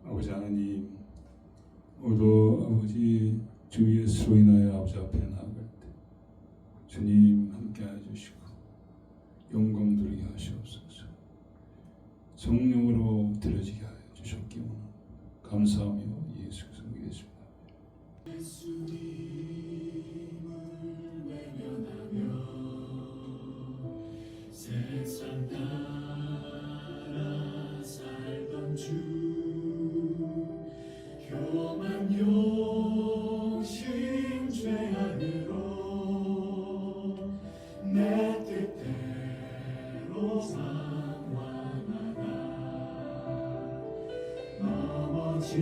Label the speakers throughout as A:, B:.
A: 아버지 하나님, 오늘도 아버지 주 예수로 인하여 아버지 앞에 나아갈 때 주님 함께하여 주시고 영광 돌리게 하시옵소서. 성령으로 들어지게 하여 주셨기 원합니다. 감사하며 예수 그리스도 믿겠습니다.
B: 예수님을 외면하며 세상 따라 살던 주 교만 욕심 죄악으로 내 뜻대로 상황하다 넘어지고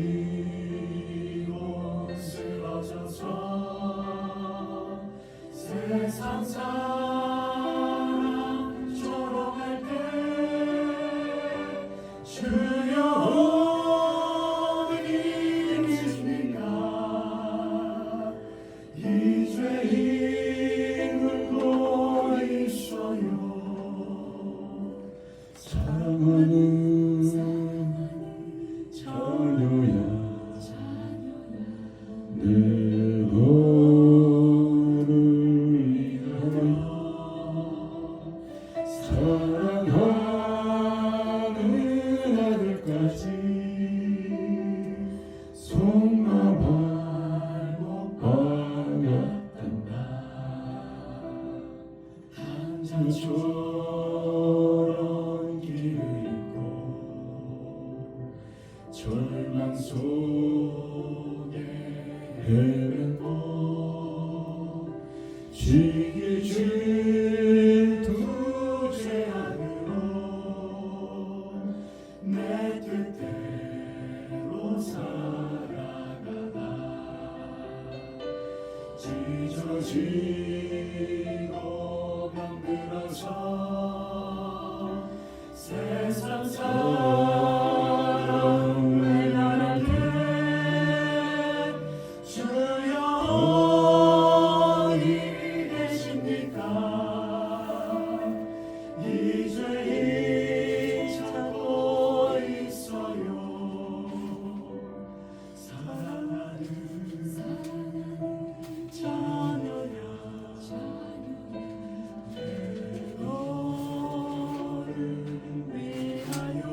B: 쓰러져서 세상 사랑 조롱할 때 주여 이 죄인 울고 있어요.
A: 사랑하는 자녀야, 내 너를 위하여 사랑하는 아들까지 속마 말못 박았단다. 한자처럼 길을 잃고 절망 속에 헤매고 지기 질투 죄악으로 내 뜻대로 살아가다 찢어지고 병들어서 세상 사랑 외면할 때 주여 어디 계십니까? 이 죄인 찾고 있어요. 사랑하는 자녀야, 내 너를 위하여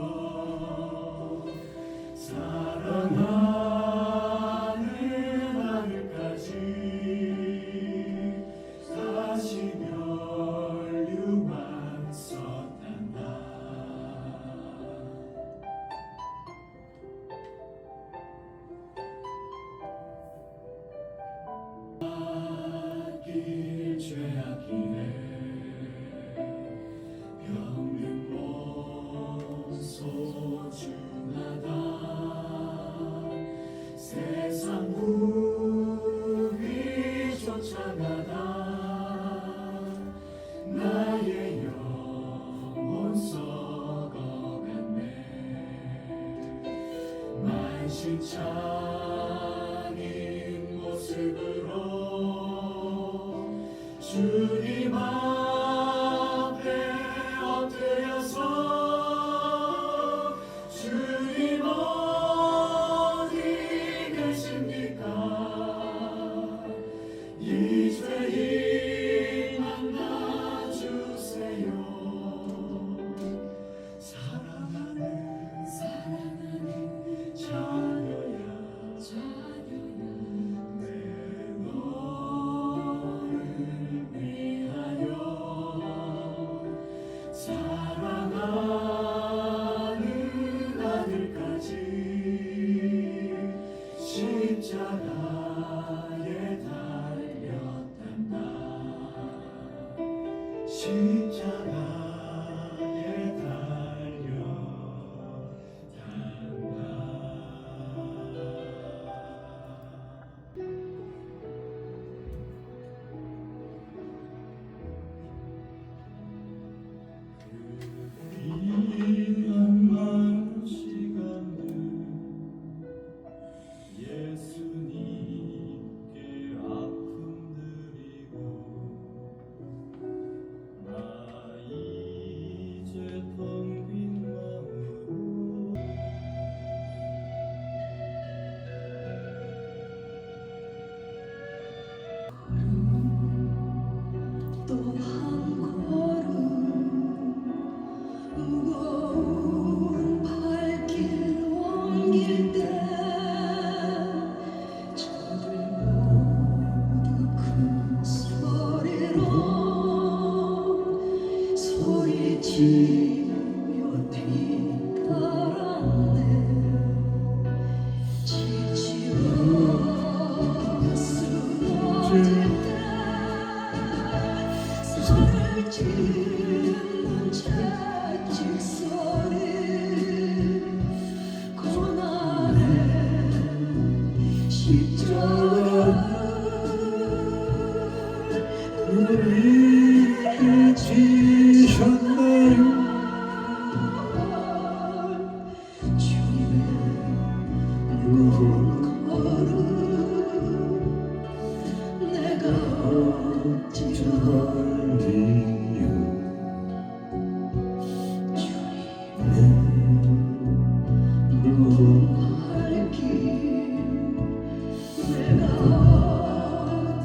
A: 사랑하는 아들까지 다시 멸류관 썼단다. 길 죄악이래 병든 몸 소중하다. 세상 부귀 쫓아가다 나의 영혼 썩어갔네. 만신창인 모습으로 주님 앞에 엎드려서 주님 어디 계십니까? 이 죄인 만나주세요. 사랑하는 자녀야, 내 너를 위하여
C: 걸음 내가 어찌하리요 갈 길 내가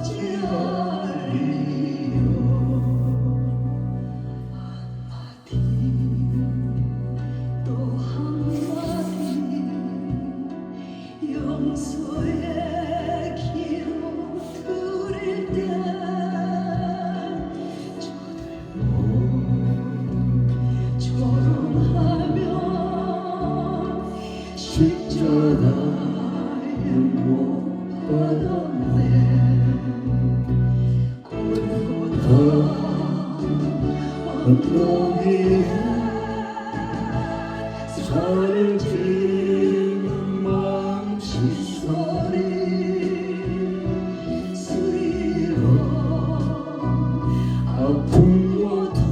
C: 어찌하리요 한마디 또 한마디 용서의 기로 드릴 때 조롱하며 십자가에 못 박았네 골고다 언덕 위에 살을 찌는 망치 소리 스리로 아픈 고통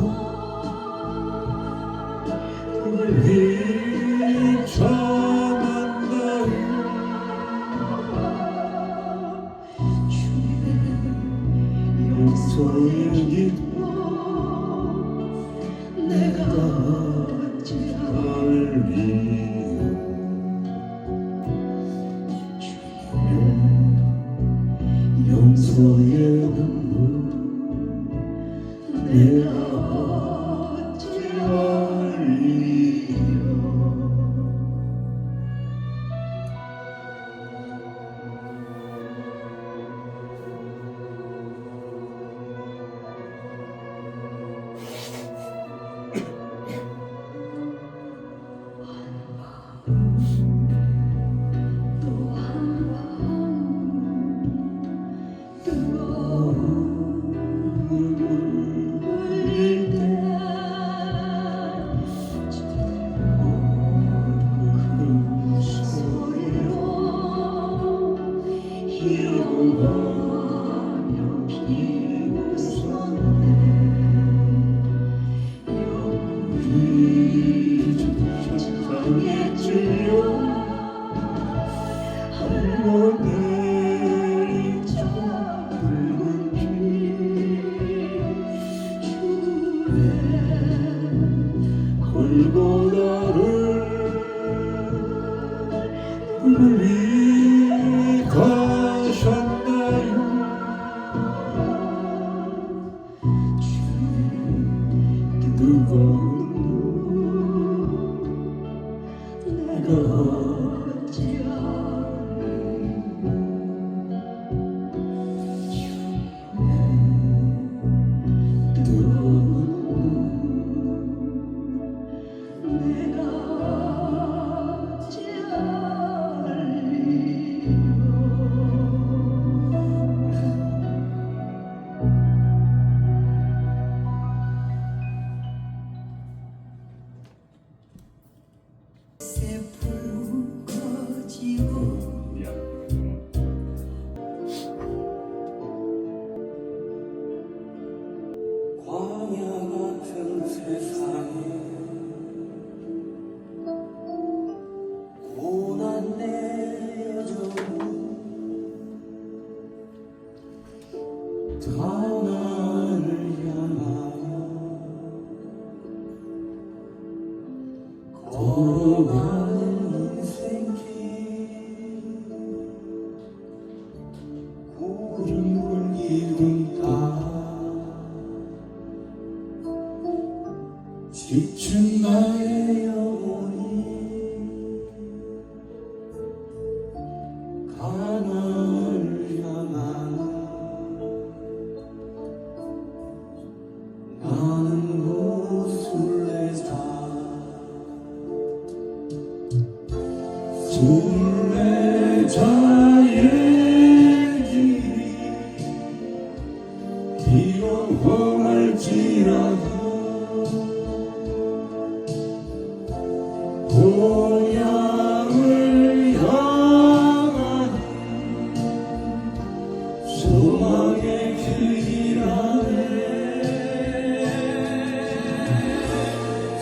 C: 누굴 위해 참았나요 주의 용서의 기도 내가 어찌하리요 주의 용서의 눈물 내가 어찌하리요 또 한 번 뜨거운 눈물 흘릴 때 큰 소리로 희롱하며 비웃었네 영원히 세상했지요 흘러내린 저 붉은 피 죽음의 골고다를 누굴 위해 가셨나요 주의 뜨거운 내가 어찌하리요 뜨거운 내가 어찌하리요 새풀 꺼지고
B: 광야 같은 세상에 고난 내 여정은 가나안을 향하여 걸어가는 인생길 구름 기둥 따 지친 나의 영혼이 가나안을 향하는 나는 곧 순례자 순례자의 길이 비록 험할지라도 고향을 향하는 소망의 길 안에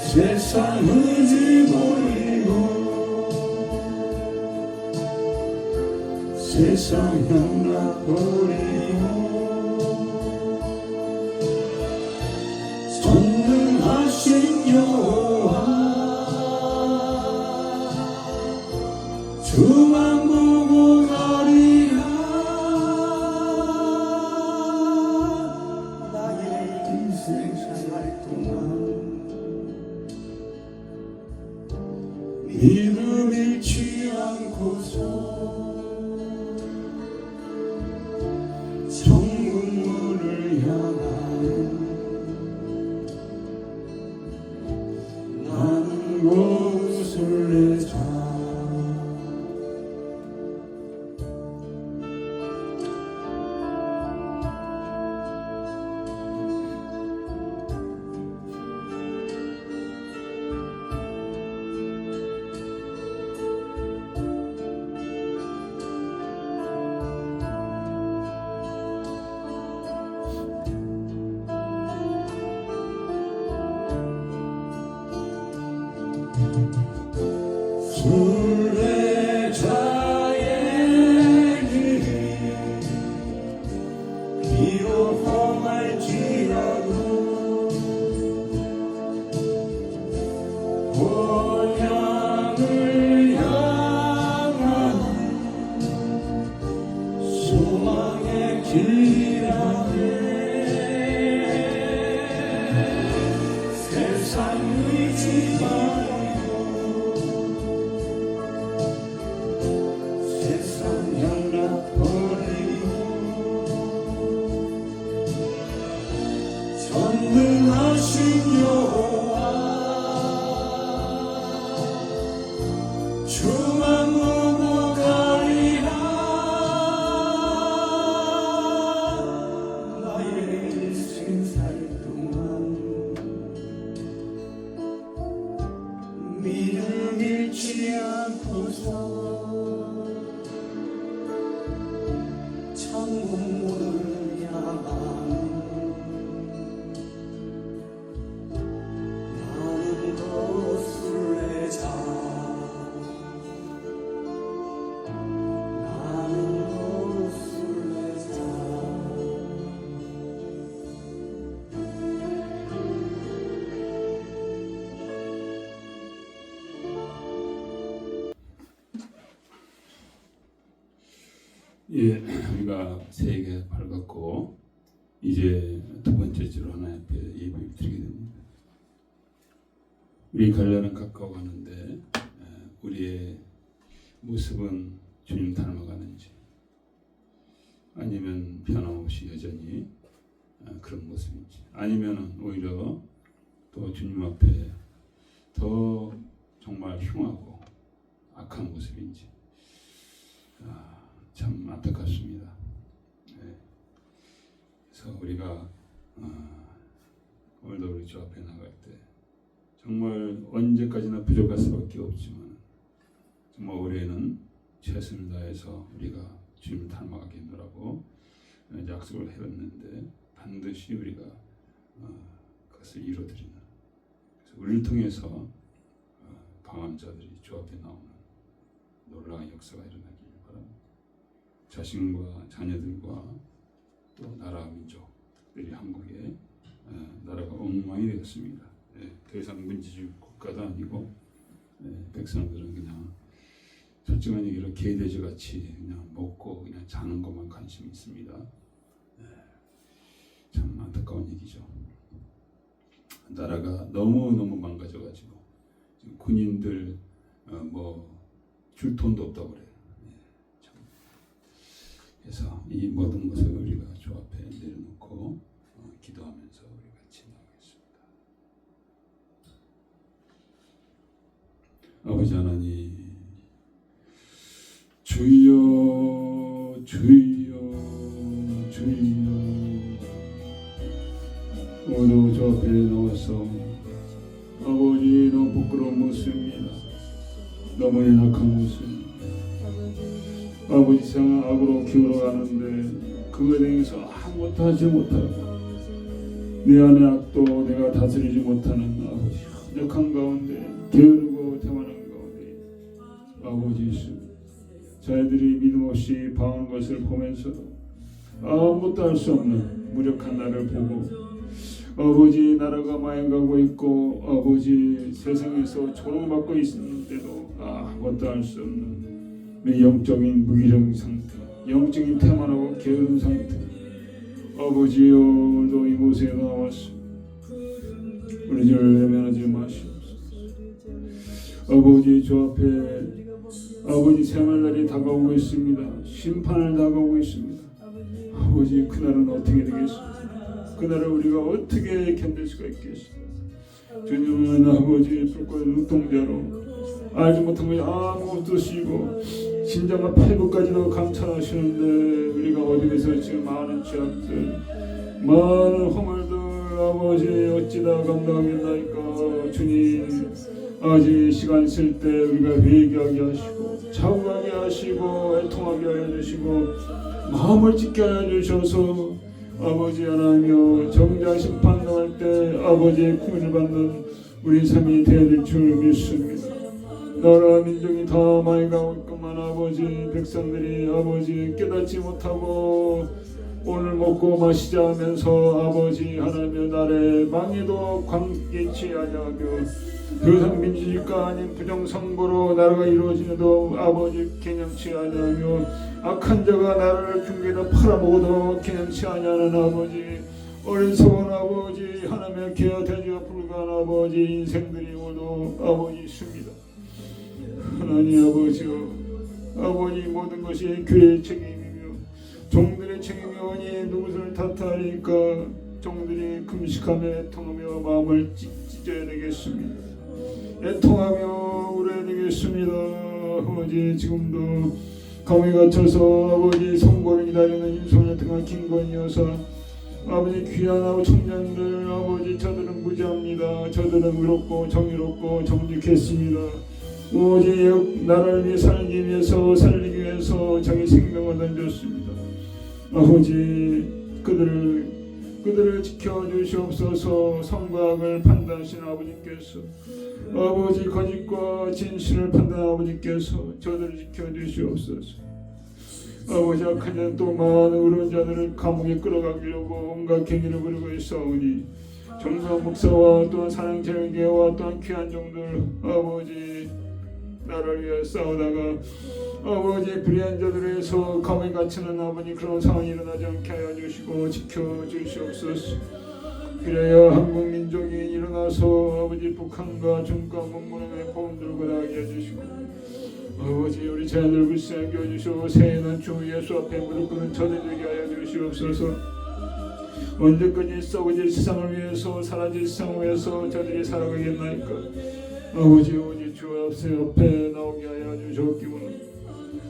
B: 세상 의지 버리고 세상 향락버리고 전능하신 여호와 주만 보고 가리라. 나의 인생 살 동안 믿음 잃지 않고서 천국문을 향하여 나는 곳을 내자. 순례자의 길 비록 험할지라도 본향을 향하는 소망의 길이라네. 세상 의지 말고 세상 향락 버리고 전능하신 여호와 주만 보고 가리라. 나의 인생 살 동안 믿음 잃지 않고서 천국문을 향하는 나는 곳을 내자. 나는 곳을 내자.
A: 예, 우리가 새해가 밝았고 이제 두 번째 주로 하나님 앞에 예배를 드리게 됩니다. 우리 갈려는 가까워가는데 우리의 모습은 주님 닮아가는지 아니면 변함없이 여전히 그런 모습인지 아니면 오히려 또 주님 앞에 더 정말 흉하고 악한 모습인지 참 안타깝습니다. 네. 그래서 우리가 오늘도 우리 주 앞에 나갈 때 정말 언제까지나 부족할 수밖에 없지만 정말 올해는 최선을 다해서 우리가 주님을 닮아가게 하느라고 약속을 해왔는데 반드시 우리가 그것을 이루어드리는, 그래서 우리를 통해서 강한 자들이 주 앞에 나오는 놀라운 역사가 일어나길 바랍니다. 자신과 자녀들과 또 나라 민족들이 한국에 나라가 엉망이 되었습니다. 더 이상 민주주의 국가도 아니고 백성들은 그냥 솔직한 얘기로 개돼지 같이 그냥 먹고 그냥 자는 것만 관심이 있습니다. 참 안타까운 얘기죠. 나라가 너무 망가져가지고 지금 군인들 뭐 줄 돈도 없다고 그래요. 그래서 이 모든 것을 우리가 주 앞에 내려놓고 기도하면서 우리 같이 나가겠습니다. 아버지 하나님, 주여 주여 주여, 오늘 주 앞에 나와서 아버지 너무 부끄러운 모습입니다. 너무 연약한 모습입니다. 아버지 세상 악으로 기울어가는데 그거에 대해서 아무것도 하지 못하고 내 안의 악도 내가 다스리지 못하는 아버지 연약한 가운데 게으르고 태만한 가운데 아버지 예수 자녀들이 믿음 없이 방황하는 것을 보면서도 아무것도 할 수 없는 무력한 나를 보고 아버지 나라가 망해가고 있고 아버지 세상에서 조롱받고 있는데도 아무것도 할 수 없는 우리 영적인 무기력인 상태, 영적인 태만하고 게으른 상태. 아버지여 오늘도 이곳에 나와서 우리 주를 외면하지 마시옵소서. 아버지 주 앞에 아버지 생활날이 다가오고 있습니다. 심판을 다가오고 있습니다. 아버지 그날은 어떻게 되겠습니까? 그날을 우리가 어떻게 견딜 수가 있겠습니까? 주님은 아버지 불꽃의 눈동자로 알지 못한 것이 아무것도 쓰시고 신장과 팔부까지도 감찰하시는데 우리가 어디에서 지금 많은 죄악들 많은 허물들 아버지 어찌다 감당하겠나이까. 주님 아직 시간 있을 때 우리가 회개하게 하시고 자국하게 하시고 애통하게 하여 주시고 마음을 지켜 하여 주셔서 아버지 하나님여 정작 심판 당할 때 아버지의 구원을 받는 우리 삶이 되어야 될 줄 믿습니다. 나라 민족이 다 많이 가고 있구만. 아버지 백성들이 아버지 깨닫지 못하고 오늘 먹고 마시자 하면서 아버지 하나님의 나라의 망해도 관계치 아니하며 더 이상 민주주의가 아닌 부정선거로 나라가 이루어지는도 아버지 개념치 아니하며 악한 자가 나라를 흉계로 팔아먹어도 개념치 아니하는 아버지 어리석은 아버지 하나님의 개어되지가 불가한 아버지 인생들이 오늘도 아버지 있습니다. 하나님 아버지요 아버지 모든 것이 교회의 책임이며 종들의 책임이오니 누구를 탓하리까. 종들이 금식하며 애통하며 마음을 찢어야 되겠습니다. 애통하며 울어야 되겠습니다. 아버지 지금도 감옥에 갇혀서 아버지 선고를 기다리는 윤석열 등한 김건희 여사 아버지 귀한 청년들 아버지 저들은 무지합니다. 저들은 의롭고 정의롭고 정직했습니다. 오직 나라를 위해 살기 위해서 살리기 위해서 자기 생명을 던졌습니다. 아버지 그들을 지켜주시옵소서. 선과 악을 판단하신 아버지께서 아버지 거짓과 진실을 판단한 아버지께서 저들을 지켜주시옵소서. 아버지 악한 자는 또 많은 의로운 자들을 감옥에 끌어가기려고 온갖 경위를 부리고 있사오니 정강 목사와 또한 사랑제일교회와 또한 귀한 종들 아버지 나라를 위해 싸우다가 아버지 불의한 자들에서 감옥에 갇히는 아버지 그런 상황이 일어나지 않게 하여 주시고 지켜주시옵소서. 그래야 한국 민족이 일어나서 아버지 북한과 중과 문무랑의 보험 들고 나가게 해주시고 아버지 우리 자녀들 불쌍히 여주시고 새해는 주 예수 앞에 무릎 꿇는 저들에게 하여 주시옵소서. 언제까지 썩어질 세상을 위해서 사라질 세상을 위해서 저들이 살아가겠나이까. 아버지 오직 주 앞에 나오게 하여 주셨기를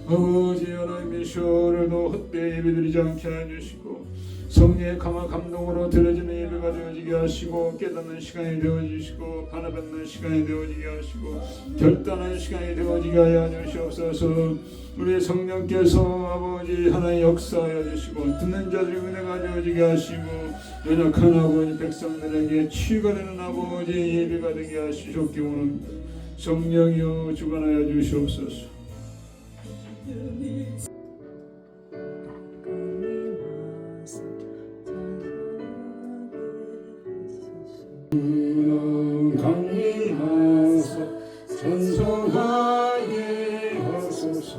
A: 아버지 하나님의 시오를도 헛되이 예배드리지 않게 하여 주시고 성령의 강한 감동으로 드려지는 예배가 되어지게 하시고 깨닫는 시간이 되어지시고 바라받는 시간이 되어지게 하시고 결단하는 시간이 되어지게 하여 주시옵소서. 우리의 성령께서 아버지 하나의 역사하여 주시고 듣는 자들의 은혜가 되어지게 하시고 연약한 아버지 백성들에게 치유가 되는 아버지 예배가 되게 하시옵기를 성령이여 주관하여 주시옵소서. 강림하사 전성하게 하소서.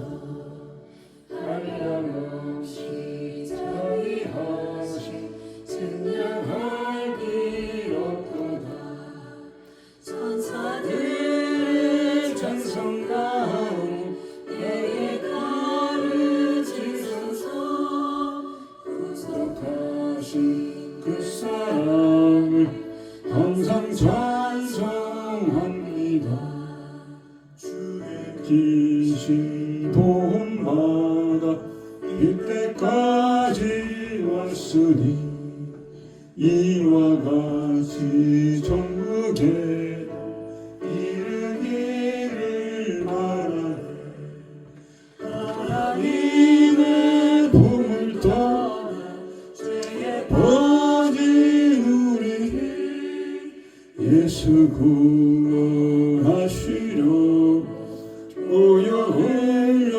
A: 한량없이 자비하시 증량할 길 없도다. 천사들의 찬송 가운데 내게 가르치소서. 구속하신 그 사랑을 항상 찬송합니다. 주의 기신 도움마다 이때까지 왔으니 이와 같이 천국에 이르기를 바라네. 하나님의 품을 떠나 죄에 빠진 우리 예수 구원하시려 오여 흘려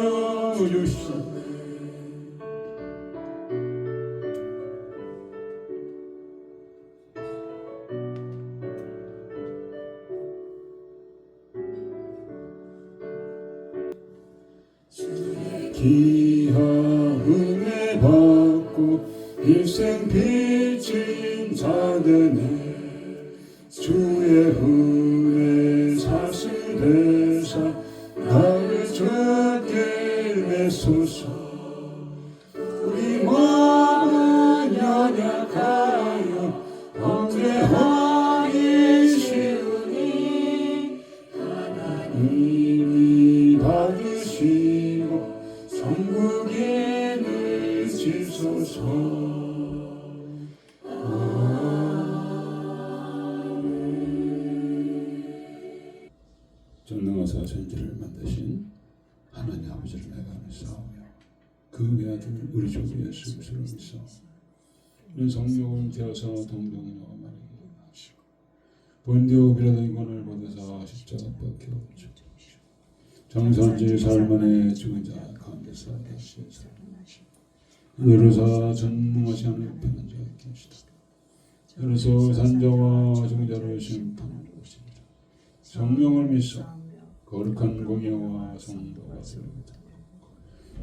A: 귀한 은혜 받고 일생 빚진 자되네 주의 은혜 사슬되사 나를 주께 내소서 우리 마음은 연약하여 범죄하기 쉬우니 하나님이 받으시고 천국에 넣으시소서. 전능하사 천지를 만드신 하나님 아버지를 내가 믿사오며 그 외아들 우리 주 예수 그리스도를 믿사오며 이는 성령을 되어서 동정녀와 마리아에게 나시고 본디오 비라도 인권을 받으사 십자가 박혀 장사한지 사흘 만에 죽은 자 가운데서 다시 살아나시고 하늘에서 전능하신 하나님 편한 자가 계시다. 하늘에서 산자와 죽은 자를 심판하러 오시리라. 성령을 믿사 거룩한 공예와 성도가 세우다.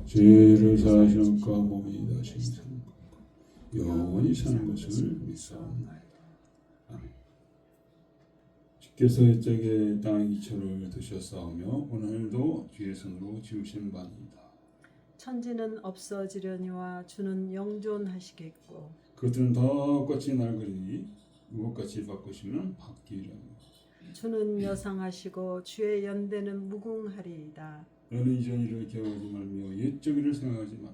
A: 죄를 사하시는 것 몸이 다시 사는 것 영원히 사는 것을 믿사옵나이다. 아멘. 주께서 이쪽에 땅의 기초를 두셨사오며 오늘도 주의 손으로 지으신 바니이다.
D: 천지는 없어지려니와 주는 영존하시겠고
A: 그것은 더 꽃이 낡으리니 무엇같이 바꾸시면 바뀌려니
D: 주는 여상하시고 주의 연대는 무궁하리이다.
A: 너는 이전 일을 기억하지 말며 옛적 일을 생각하지 말라.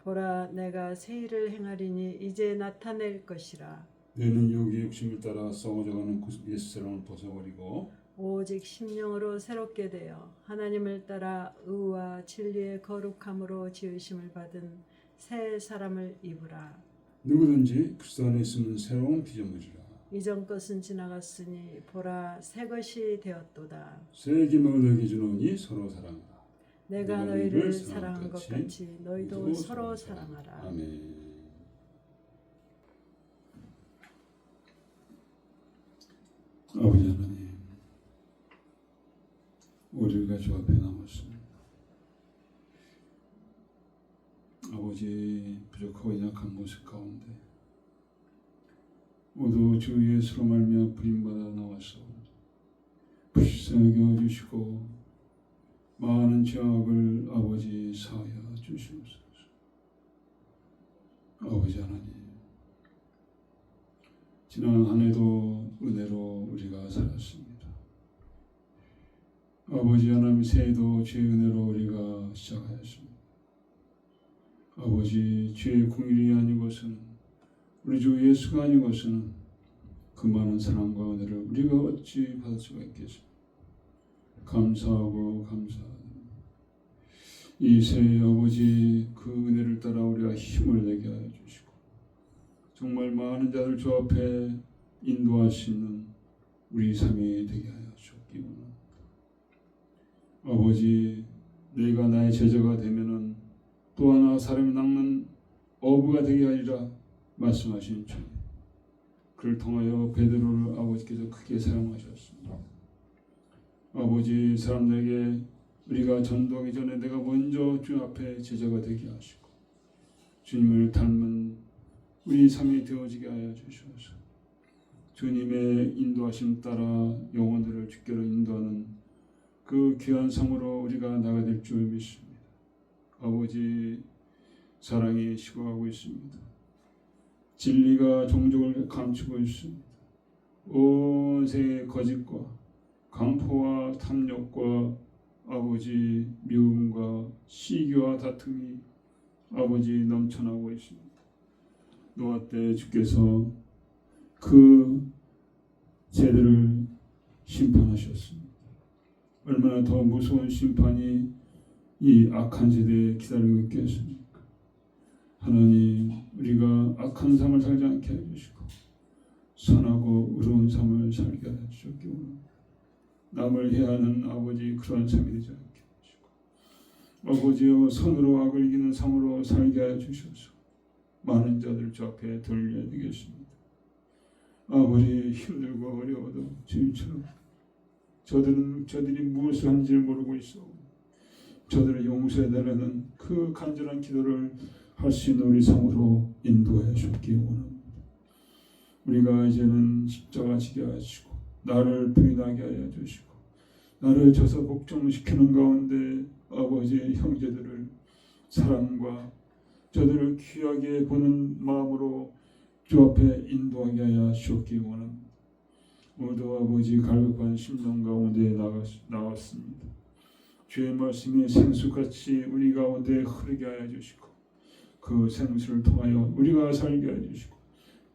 D: 보라 내가 새 일을 행하리니 이제 나타낼 것이라.
A: 너는 여기 욕심을 따라 썩어져가는 옛사람을 벗어버리고
D: 오직 심령으로 새롭게 되어 하나님을 따라 의와 진리의 거룩함으로 지으심을 받은 새 사람을 입으라.
A: 누구든지 그리스도 안에 있으면 새로운 피조물이라.
D: 이전 것은 지나갔으니 보라 새 것이 되었도다.
A: 새 계명을 너에게 주노니 서로 사랑하라.
D: 내가 너희를 사랑한 것 같이 너희도 서로 사랑하라.
A: 아멘. 아버지 하나님, 우리가 주 앞에 남았습니다. 아버지 부족하고 연약한 모습 가운데 모두 주 예수로 말미암아 부림받아 나와서 불쌍하게 여주시고 많은 죄악을 아버지 사하여 주시옵소서. 아버지 하나님, 지난 한 해도 은혜로 우리가 살았습니다. 아버지 하나님, 새해도 주의 은혜로 우리가 시작하였습니다. 아버지, 주의 공일이 아니고서는 우리 주 예수가 아니고서는 그 많은 사랑과 은혜를 우리가 어찌 받을 수가 있겠습니까? 감사하고 감사합니다. 이 새해 아버지 그 은혜를 따라 우리가 힘을 내게 하여 주시고 정말 많은 자들 주 앞에 인도할 수 있는 우리 삶이 되게 하여 주옵기 원합니다. 아버지, 내가 나의 제자가 되면은 또 하나 사람이 낚는 어부가 되게 하리라 말씀하신 주님, 그를 통하여 베드로를 아버지께서 크게 사용하셨습니다. 아버지, 사람들에게 우리가 전도하기 전에 내가 먼저 주 앞에 제자가 되게 하시고 주님을 닮은 우리 삶이 되어지게 하여 주시옵소서. 주님의 인도하심 따라 영혼들을 주께로 인도하는 그 귀한 삶으로 우리가 나가야 될 줄 믿습니다. 아버지, 사랑이 식어가고 있습니다. 진리가 종족을 감추고 있습니다. 온 세계의 거짓과 강포와 탐욕과 아버지 미움과 시기와 다툼이 아버지 넘쳐나고 있습니다. 노아 때 주께서 그 세대를 심판하셨습니다. 얼마나 더 무서운 심판이 이 악한 세대에 기다리고 있겠습니까? 하나님, 우리가 악한 삶을 살지 않게 해주시고 선하고 의로운 삶을 살게 해주셨기 원합니다. 남을 해하는 아버지 그러한 삶이 되지 않게 해주시고 아버지여, 선으로 악을 이기는 삶으로 살게 하여 주셔서 많은 자들 주 앞에 돌려야 되겠습니다. 아무리 힘들고 어려워도 주님처럼 저들이 무엇을 하는지를 모르고 있어 저들을 용서해달라는 그 간절한 기도를 할 수 있는 우리 성으로 인도해 주기 원합니다. 우리가 이제는 십자가 지게 하시고 나를 부인하게 하여 주시고 나를 져서 복종시키는 가운데 아버지의 형제들을 사랑과 저들을 귀하게 보는 마음으로 주 앞에 인도하게 하여 주옵기 원합니다. 모두 아버지 갈급한 심령 가운데 나왔습니다. 주의 말씀이 생수같이 우리 가운데 흐르게 하여 주시고 그 생수를 통하여 우리가 살게 하여 주시고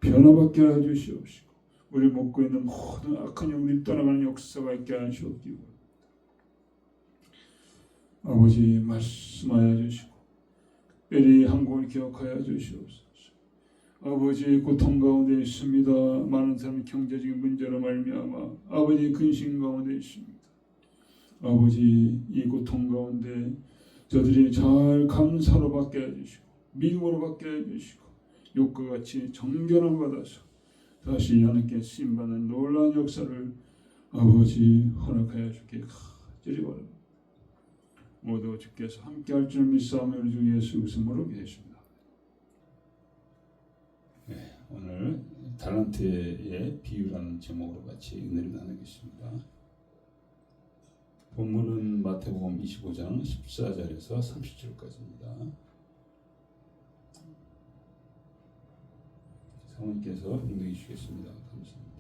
A: 변화받게 하여 주시옵시고 우리 먹고 있는 모든 악한 영들이 떠나가는 역사가 있게 하여 주옵기 원합니다. 아버지 말씀하여 주시고 특별히 한국을 기억하여 주시옵소서. 아버지 고통 가운데 있습니다. 많은 사람이 경제적인 문제로 말미암아 아버지 근심 가운데 있습니다. 아버지 이 고통 가운데 저들이 잘 감사로 받게 해주시고 믿음으로 받게 해주시고 욕과 같이 정결함 받아서 다시 하나님께 쓰임받는 놀라운 역사를 아버지 허락하여 주게 간절히 바랍니다. 모두 주께서 함께할 줄 믿사오며 우리 주 예수 그리스도로 기도했습니다. 오늘 달란트의 비유라는 제목으로 같이 은혜를 나누겠습니다. 본문은 마태복음 25장 14절에서 30절까지입니다. 사모님께서 인도해 주시겠습니다. 감사합니다.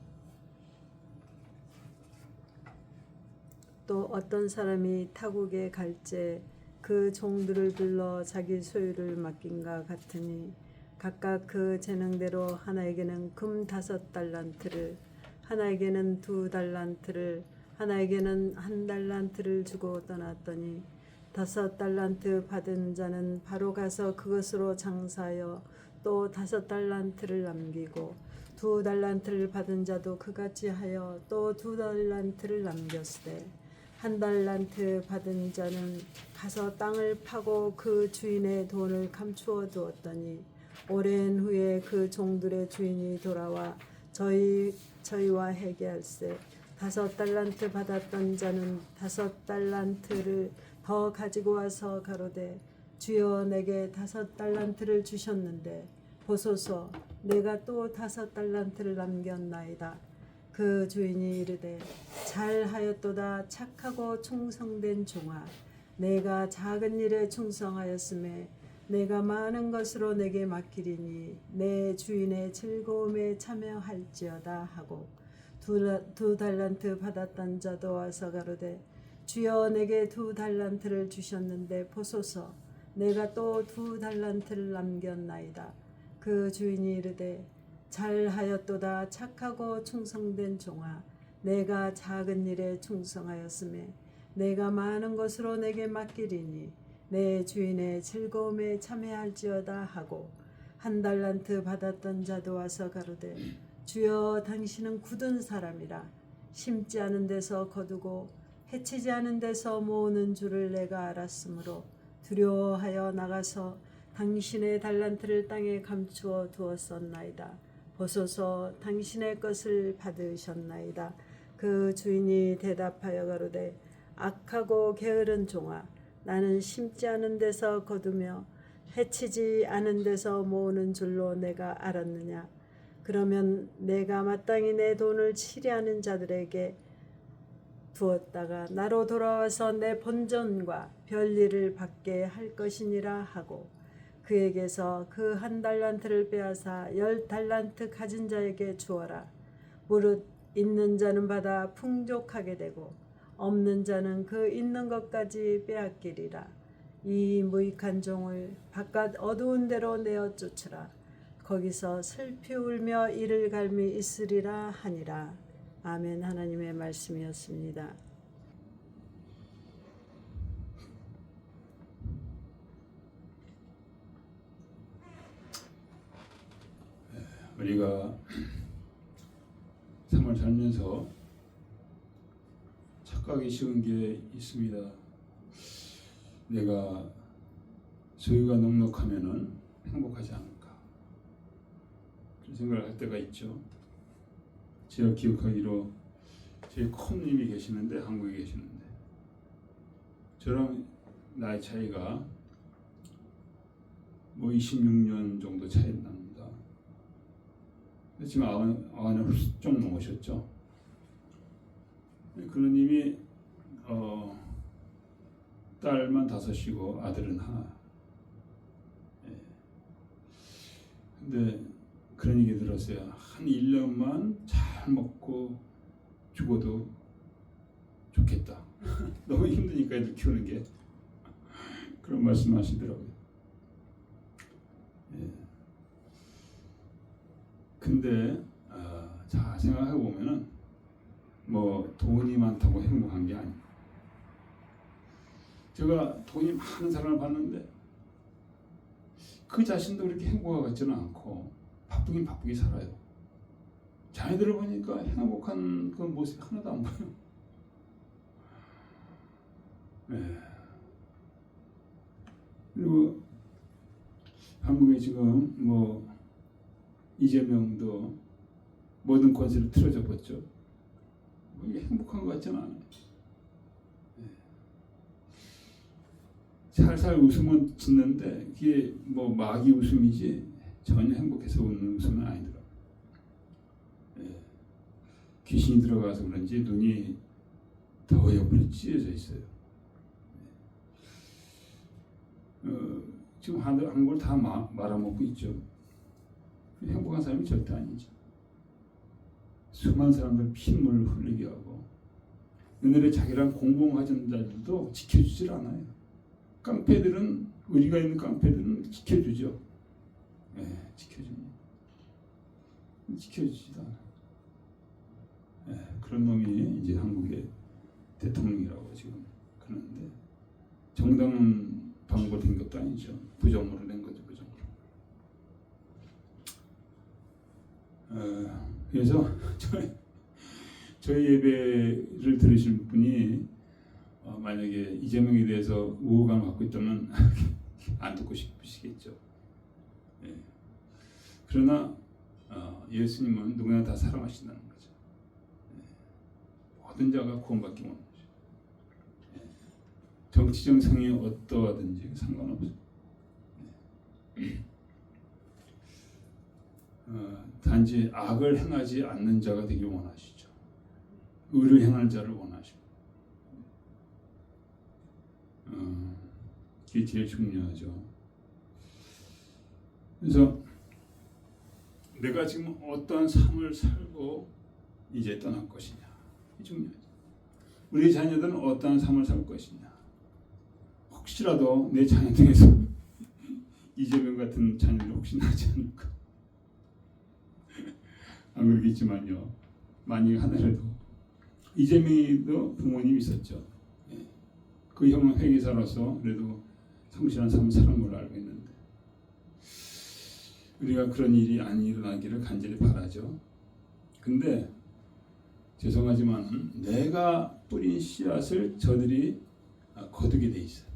D: 또 어떤 사람이 타국에 갈제 그 종들을 불러 자기 소유를 맡긴가 같으니 각각 그 재능대로 하나에게는 금 5달란트를 하나에게는 2달란트를 하나에게는 1달란트를 주고 떠났더니 5달란트 받은 자는 바로 가서 그것으로 장사하여 또 5달란트를 남기고 2달란트를 받은 자도 그같이 하여 또 2달란트를 남겼으되 1달란트 받은 자는 가서 땅을 파고 그 주인의 돈을 감추어 두었더니 오랜 후에 그 종들의 주인이 돌아와 저희와 회개할세 5달란트 받았던 자는 5달란트를 더 가지고 와서 가로되 주여 내게 5달란트를 주셨는데 보소서 내가 또 5달란트를 남겼나이다. 그 주인이 이르되 잘하였도다 착하고 충성된 종아 내가 작은 일에 충성하였음에 내가 많은 것으로 내게 맡기리니 내 주인의 즐거움에 참여할지어다 하고 2달란트 받았던 자도 와서 가로되 주여 내게 2달란트를 주셨는데 보소서 내가 또 2달란트를 남겼나이다. 그 주인이 이르되 잘하였도다 착하고 충성된 종아 내가 작은 일에 충성하였음에 내가 많은 것으로 내게 맡기리니 내 주인의 즐거움에 참여할지어다 하고 1달란트 받았던 자도 와서 가로되 주여 당신은 굳은 사람이라 심지 않은 데서 거두고 해치지 않은 데서 모으는 줄을 내가 알았으므로 두려워하여 나가서 당신의 달란트를 땅에 감추어 두었었나이다. 보소서 당신의 것을 받으셨나이다. 그 주인이 대답하여 가로되 악하고 게으른 종아 나는 심지 않은 데서 거두며 해치지 않은 데서 모으는 줄로 내가 알았느냐. 그러면 내가 마땅히 내 돈을 치리하는 자들에게 두었다가 나로 돌아와서 내 본전과 별일을 받게 할 것이니라 하고 그에게서 그 1달란트를 빼앗아 10달란트 가진 자에게 주어라. 무릇 있는 자는 받아 풍족하게 되고 없는 자는 그 있는 것까지 빼앗기리라. 이 무익한 종을 바깥 어두운 데로 내어 쫓으라. 거기서 슬피 울며 이를 갈미 있으리라 하니라. 아멘. 하나님의 말씀이었습니다.
A: 우리가 삶을 살면서 착각이 쉬운 게 있습니다. 내가 소유가 넉넉하면은 행복하지 않을까 그런 생각을 할 때가 있죠. 제가 기억하기로 제 큰 님이 계시는데 한국에 계시는데 저랑 나이 차이가 뭐 26년 정도 차이 납니다. 지금 아흔을 훌쩍 넘으셨죠. 그러님이 딸만 5이고 아들은 하나. 근데 그런 얘기 들었어요. 한 1년만 잘 먹고 죽어도 좋겠다. 너무 힘드니까 애들 키우는 게. 그런 말씀하시더라고요. 근데 자 생각해 보면은 뭐 돈이 많다고 행복한 게 아니에요. 제가 돈이 많은 사람을 봤는데 그 자신도 그렇게 행복한 것 같지는 않고 바쁘긴 바쁘게 살아요. 자녀들을 보니까 행복한 그 모습이 하나도 안 보여. 그리고 한국에 지금 뭐 이재명도 모든 권세를 틀어져 봤죠. 이게 행복한 것 같지는 않아요. 살살 웃음은 짓는데 그게 뭐 마귀 웃음이지 전혀 행복해서 웃는 웃음은 아니더라고요. 귀신이 들어가서 그런지 눈이 더 옆으로 찢어져 있어요. 지금 한 걸 다 말아먹고 있죠. 행복한 사람이 절대 아니죠. 수많은 사람들 피눈물을 흘리게 하고 너네들 자기랑 공범하던 자들도 지켜주질 않아요. 깡패들은 의리가 있는 깡패들은 지켜주죠. 지켜줍니다. 지켜주지도 않아요. 그런 놈이 이제 한국의 대통령이라고 지금 그러는데 정당한 방법을 된 것도 아니죠. 부정으로 낸 거죠. 부정으로. 그래서 저희 예배를 들으실 분이 만약에 이재명에 대해서 우호감을 갖고 있다면 안 듣고 싶으시겠죠. 그러나 예수님은 누구나 다 사랑하신다는 거죠. 모든 자가 구원받기 원하죠. 정치적 성이 어떠하든지 상관없어요. 단지 악을 행하지 않는 자가 되길 원하시죠. 의를 행할 자를 원하시고. 그게 제일 중요하죠. 그래서 내가 지금 어떤 삶을 살고 이제 떠날 것이냐, 이 중요하죠. 우리 자녀들은 어떤 삶을 살 것이냐. 혹시라도 내 자녀 중에서 이재명 같은 자녀들 혹시 나지 않을까? 안 그러겠지만요. 만약 하나라도 이재명이도 부모님이 있었죠. 그 형은 회계사로서 그래도 성실한 삶을 사는 걸로 알고 있는데 우리가 그런 일이 안 일어나기를 간절히 바라죠. 근데 죄송하지만 내가 뿌린 씨앗을 저들이 거두게 돼 있어요.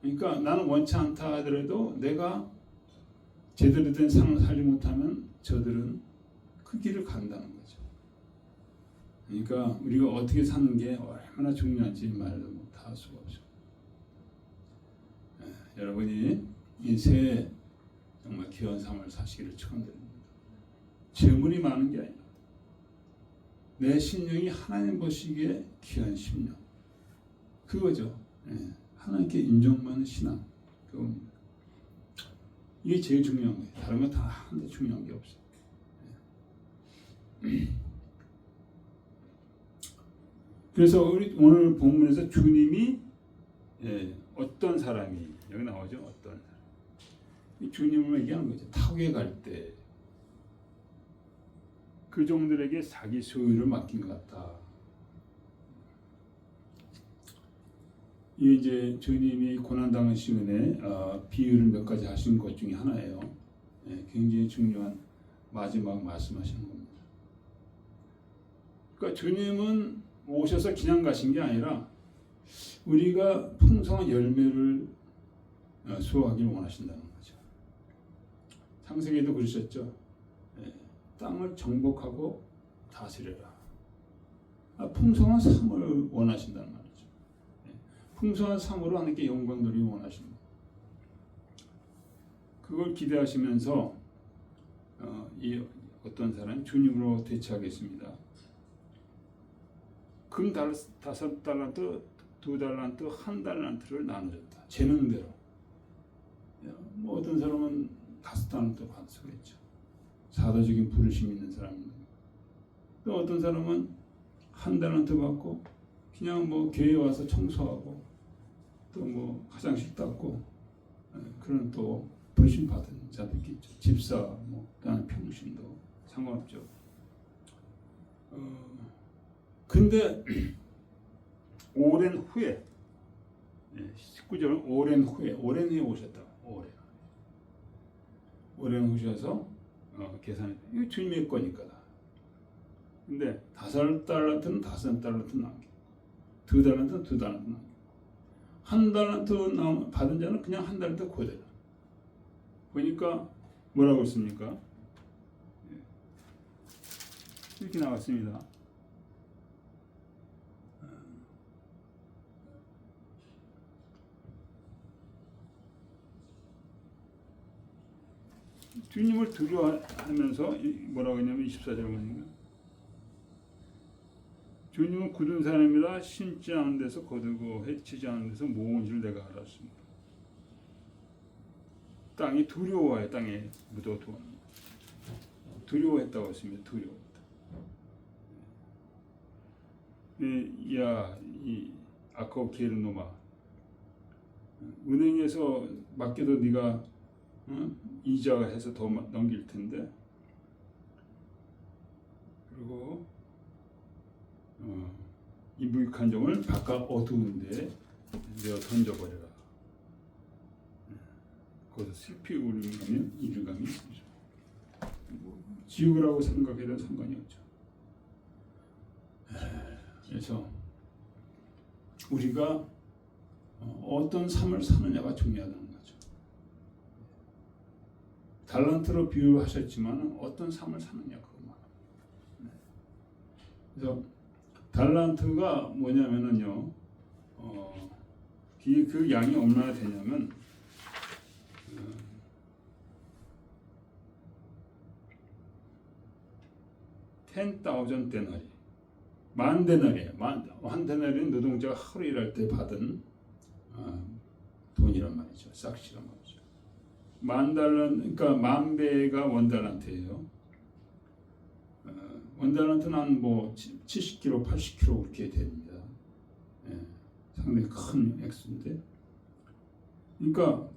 A: 그러니까 나는 원치 않다 하더라도 내가 제대로 된 삶을 살지 못하면 저들은 그 길을 간다는 거죠. 그러니까 우리가 어떻게 사는 게 얼마나 중요한지 말도 못할 수가 없죠. 여러분이 이 새해 정말 귀한 삶을 사시기를 축원드립니다. 재물이 많은 게 아니라 내 심령이 하나님 보시기에 귀한 심령, 그거죠. 하나님께 인정받는 신앙, 그겁니다. 이게 제일 중요한 거예요. 다른 건 다 하나도 중요한 게 없어요. 그래서 우리 오늘 본문에서 주님이 어떤 사람이 여기 나오죠. 어떤 사람. 주님을 얘기하는 거죠. 타국에 갈 때 그 종들에게 자기 소유를 맡긴 것 같다. 이게 이제 주님이 고난당한 시간에 비유를 몇 가지 하신 것 중에 하나예요. 굉장히 중요한 마지막 말씀하시는 겁니다. 그러니까 주님은 오셔서 그냥 가신 게 아니라 우리가 풍성한 열매를 수확하길 원하신다는 거죠. 창세기에도 그러셨죠. 땅을 정복하고 다스려라. 풍성한 삶을 원하신다는 말이죠. 풍성한 삶으로 하나님께 영광 돌리기 원하십니다. 그걸 기대하시면서 이 어떤 사람이 주님으로 대체하겠습니다. 금 5달란트, 2달란트, 1달란트를 나누었다. 재능대로. 뭐 어떤 사람은 5달란트 받았겠죠. 사도적인 부르심 있는 사람입니다. 또 어떤 사람은 1달란트 받고 그냥 뭐 교회 와서 청소하고 또 뭐 화장실 닦고 그런 또 부르심 받은 자들이 있죠. 집사, 뭐 다른 평신도 상관없죠. 근데 오랜 후에 19절은 오랜 후에 오셨다. 오랜 후셔서 계산해. 이거 주님의 거니까. 근데 5달란트는 5달란트 남겨. 2달란트는 2달란트 남겨. 1달란트 받은 자는 그냥 1달란트 그대로. 보니까 뭐라고 했습니까? 이렇게 나왔습니다. 주님을 두려워하면서 뭐라고 했냐면 24절 보니까 주님은 굳은 사람이라 심지 않은 데서 거두고 해치지 않은 데서 모은 줄 내가 알았습니다. 땅이 두려워해. 땅에 묻어두었다. 두려워했다고 했습니다. 두려워했다. 야, 이 아까워 게르노마 은행에서 맡겨도 네가 이자 해서 더 넘길 텐데 그리고 이 무익한 종을 바깥 어두운데 내어 던져버려라. 거기서 슬피 울음하면 이르감이 있습니다. 지옥이라고 생각해도 상관이 없죠. 그래서 우리가 어떤 삶을 사느냐가 중요하다는 거죠. 달란트로 비유하셨지만 어떤 삶을 사느냐 그것만. 그래서 달란트가 뭐냐면은요, 그 양이 얼마나 되냐면 10,000 데나리, 10,000데나리예요. 1,000데나리는 노동자가 하루 일할 때 받은 돈이란 말이죠. 싹시란 말이죠. 10,000달러, 그러니까 10,000배가 1달란트예요. 1달란트는 한 뭐 70kg, 80kg 그렇게 됩니다. 상당히 큰 액수인데, 그러니까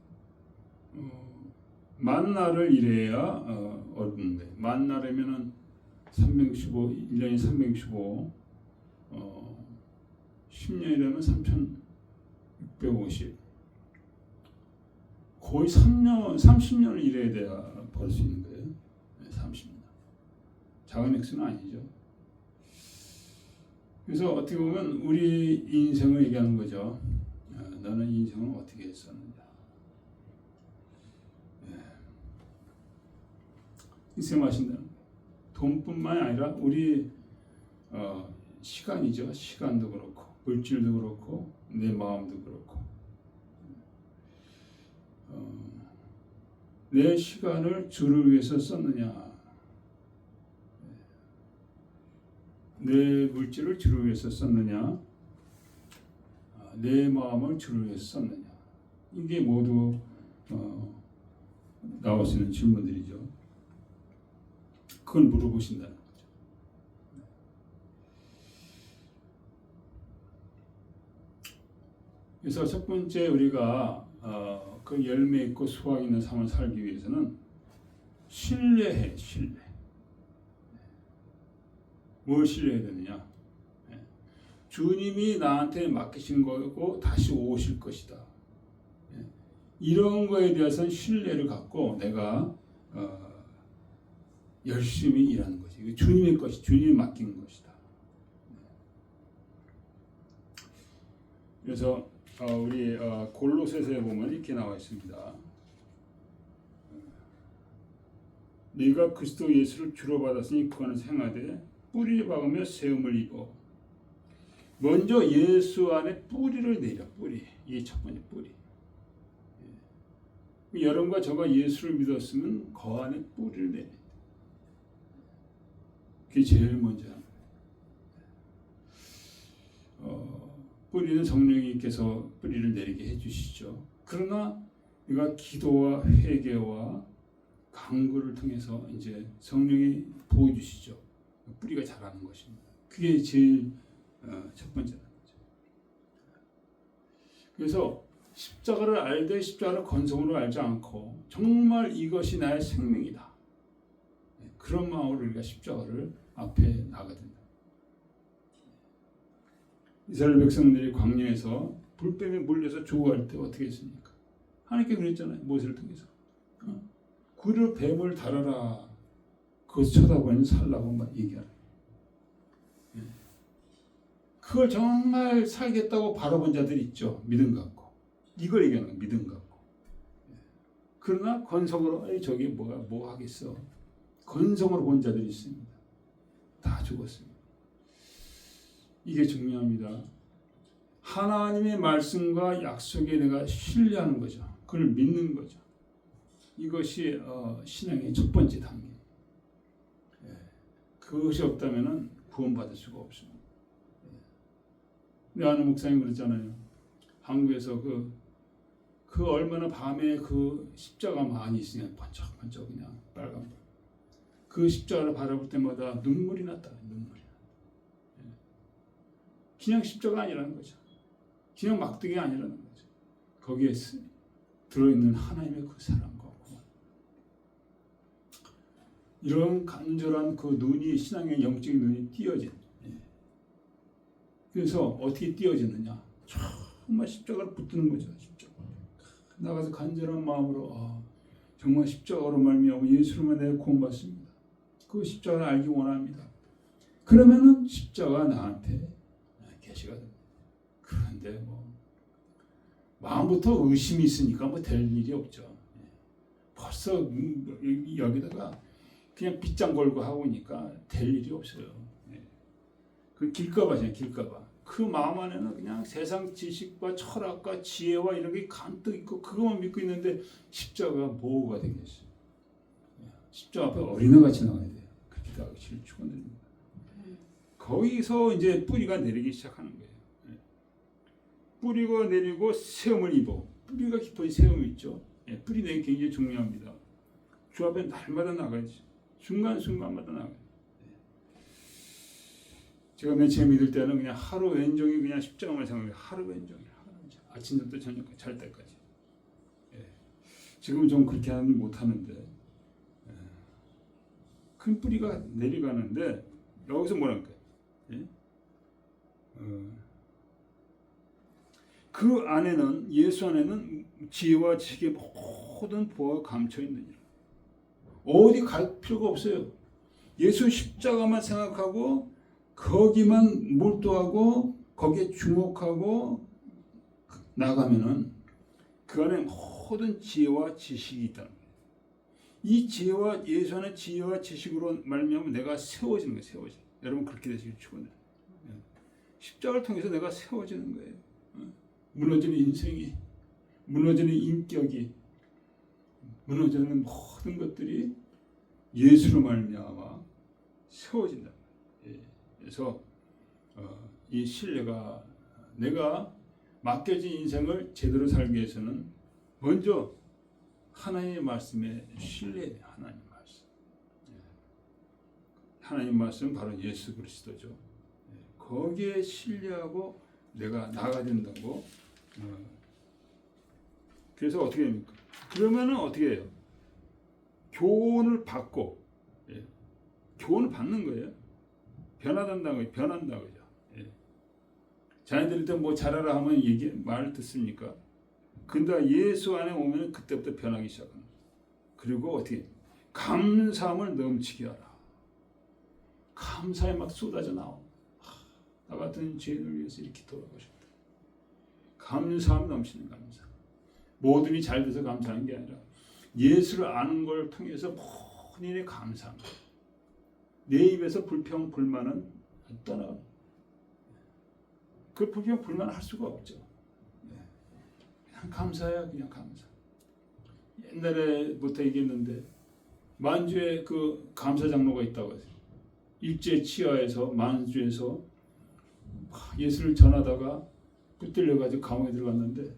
A: 만날을 일해야 얻는 거예요. 만날이면은 365, 1년이 365, 10년이라면 3,650. 거의 30년을 일해야 돼야 벌 수 있는 거예요. 30년. 작은 액수는 아니죠. 그래서 어떻게 보면 우리 인생을 얘기하는 거죠. 너는 인생을 어떻게 했었느냐. 희생하신다는 거예요. 돈뿐만 아니라 우리 시간이죠. 시간도 그렇고 물질도 그렇고 내 마음도 그렇고 내 시간을 주를 위해서 썼느냐, 내 물질을 주를 위해서 썼느냐, 내 마음을 주를 위해서 썼느냐. 이게 모두 나올 수 있는 질문들이죠. 그걸 물어보신다는 거죠. 그래서 첫 번째 우리가 그 열매 있고 수확 있는 삶을 살기 위해서는 신뢰해. 뭘 신뢰해야 되느냐? 주님이 나한테 맡기신 거고 다시 오실 것이다. 이런 거에 대해서는 신뢰를 갖고 내가 열심히 일하는 것이. 이거 주님의 것이, 주님이 맡긴 것이다. 그래서 우리 골로새서에 보면 이렇게 나와 있습니다. 네가 그리스도 예수를 주로 받았으니 그 안에서 행하되 뿌리 박으며 세움을 입어 먼저 예수 안에 뿌리를 내려. 뿌리. 이게 첫 번째 뿌리. 여러분과 저가 예수를 믿었으면 그 안에 뿌리를 내려. 그게 제일 먼저 하는 거예요. 뿌리는 성령님께서 뿌리를 내리게 해주시죠. 그러나 우리가 기도와 회개와 간구를 통해서 이제 성령이 보여주시죠. 뿌리가 자라는 것입니다. 그게 제일 첫 번째는 거죠. 그래서 십자가를 알되 십자가를 건성으로 알지 않고 정말 이것이 나의 생명이다. 그런 마음으로 우리가 십자가를 앞에 나가야 된다. 이스라엘 백성들이 광야에서 불뱀에 물려서 죽어갈 때 어떻게 했습니까? 하나님께 그랬잖아요. 모세를 통해서. 굴을 뱀을 달아라. 그것을 쳐다보면 살라고 막 얘기하라. 그걸 정말 살겠다고 바라본 자들이 있죠. 믿음 갖고. 이걸 얘기하는 거예요. 믿음 갖고. 그러나 건성으로 저기 뭐 하겠어. 건성으로 본 자들이 있습니다. 다 죽었습니다. 이게 중요합니다. 하나님의 말씀과 약속에 내가 신뢰하는 거죠. 그걸 믿는 거죠. 이것이 신앙의 첫 번째 단계. 그것이 없다면 구원받을 수가 없습니다. 근데 아는 목사님 그랬잖아요. 한국에서 그 얼마나 밤에 그 십자가 많이 있으냐 번쩍번쩍 그냥 빨간 그 십자가를 바라볼 때마다 눈물이 났다. 눈물이. 그냥 십자가 아니라는 거죠. 그냥 막대기 아니라는 거죠. 거기에 들어있는 하나님의 그 사랑과 고만. 이런 간절한 그 눈이 신앙의 영적인 눈이 띄어진. 그래서 어떻게 띄어지느냐? 정말 십자가를 붙드는 거죠. 십자가. 나가서 간절한 마음으로 정말 십자가로 말미암아 예수로만 내가 구원받습니다. 그 십자가를 알기 원합니다. 그러면은 십자가 나한테 계시가 됩니다. 그런데 마음부터 의심이 있으니까 될 일이 없죠. 벌써 여기다가 그냥 빗장 걸고 하고 니까 될 일이 없어요. 그 길까봐 길까봐. 그 마음 안에는 그냥 세상 지식과 철학과 지혜와 이런 게 간뜩 있고 그것만 믿고 있는데 십자가가 뭐가 되겠어요. 십자가 앞에 어린아이같이 나가야 돼요. 그렇게 하기 축원드립니다. 거기서 이제 뿌리가 내리기 시작하는 거예요. 뿌리가 내리고 세움을 입어. 뿌리가 깊어진 세움이 있죠. 뿌리 내기 굉장히 중요합니다. 주 앞에 날마다 나가야지. 순간순간마다 나가야지. 제가 맨 처음 믿을 때는 그냥 하루 왼종일 그냥 십자가만 생각해요. 하루 왼종일. 아침부터 저녁까지 잘 때까지. 지금은 좀 그렇게 하는 못하는데 큰 뿌리가 내려가는데 여기서 뭐랄까? 그 안에는 예수 안에는 지혜와 지식의 모든 보화가 감춰 있느니라. 어디 갈 필요가 없어요. 예수 십자가만 생각하고 거기만 몰두하고 거기에 주목하고 나가면은 그 안에 모든 지혜와 지식이 있다는 거예요. 이 지혜와 예수 안의 지혜와 지식으로 말미암아 내가 세워지는 거예요. 세워지. 여러분 그렇게 되시길 축원해요. 십자가를 통해서 내가 세워지는 거예요. 무너지는 인생이, 무너지는 인격이, 무너지는 모든 것들이 예수로 말미암아 세워진다. 그래서 이 신뢰가 내가 맡겨진 인생을 제대로 살기 위해서는 먼저 하나님의 말씀에 신뢰해야 돼요. 하나님 말씀. 하나님 말씀 바로 예수 그리스도죠. 거기에 신뢰하고 내가 나가야 된다고. 그래서 어떻게 됩니까? 그러면은 어떻게 해요? 교훈을 받고, 교훈을 받는 거예요. 변화된다는 거예요. 변한다고 그죠. 자녀들이 또 뭐 잘하라 하면 말을 듣습니까? 근데 예수 안에 오면 그때부터 변하기 시작합니다. 그리고 어떻게 감사함을 넘치게 하라. 감사에 막 쏟아져 나오. 나 같은 죄인을 위해서 이렇게 돌아가셨다. 감사함 넘치는 감사. 모든 일이 잘 돼서 감사하는 게 아니라 예수를 아는 걸 통해서 모든 일에 감사합니다. 내 입에서 불평, 불만은 떠나갑니다. 그 그냥 불만할 수가 없죠. 예. 그냥 감사해요, 그냥 감사. 옛날에부터 얘기했는데 만주에 그 감사 장로가 있다고 해서 일제 치하에서 만주에서 예수를 전하다가 붙들려 가지고 감옥에 들어갔는데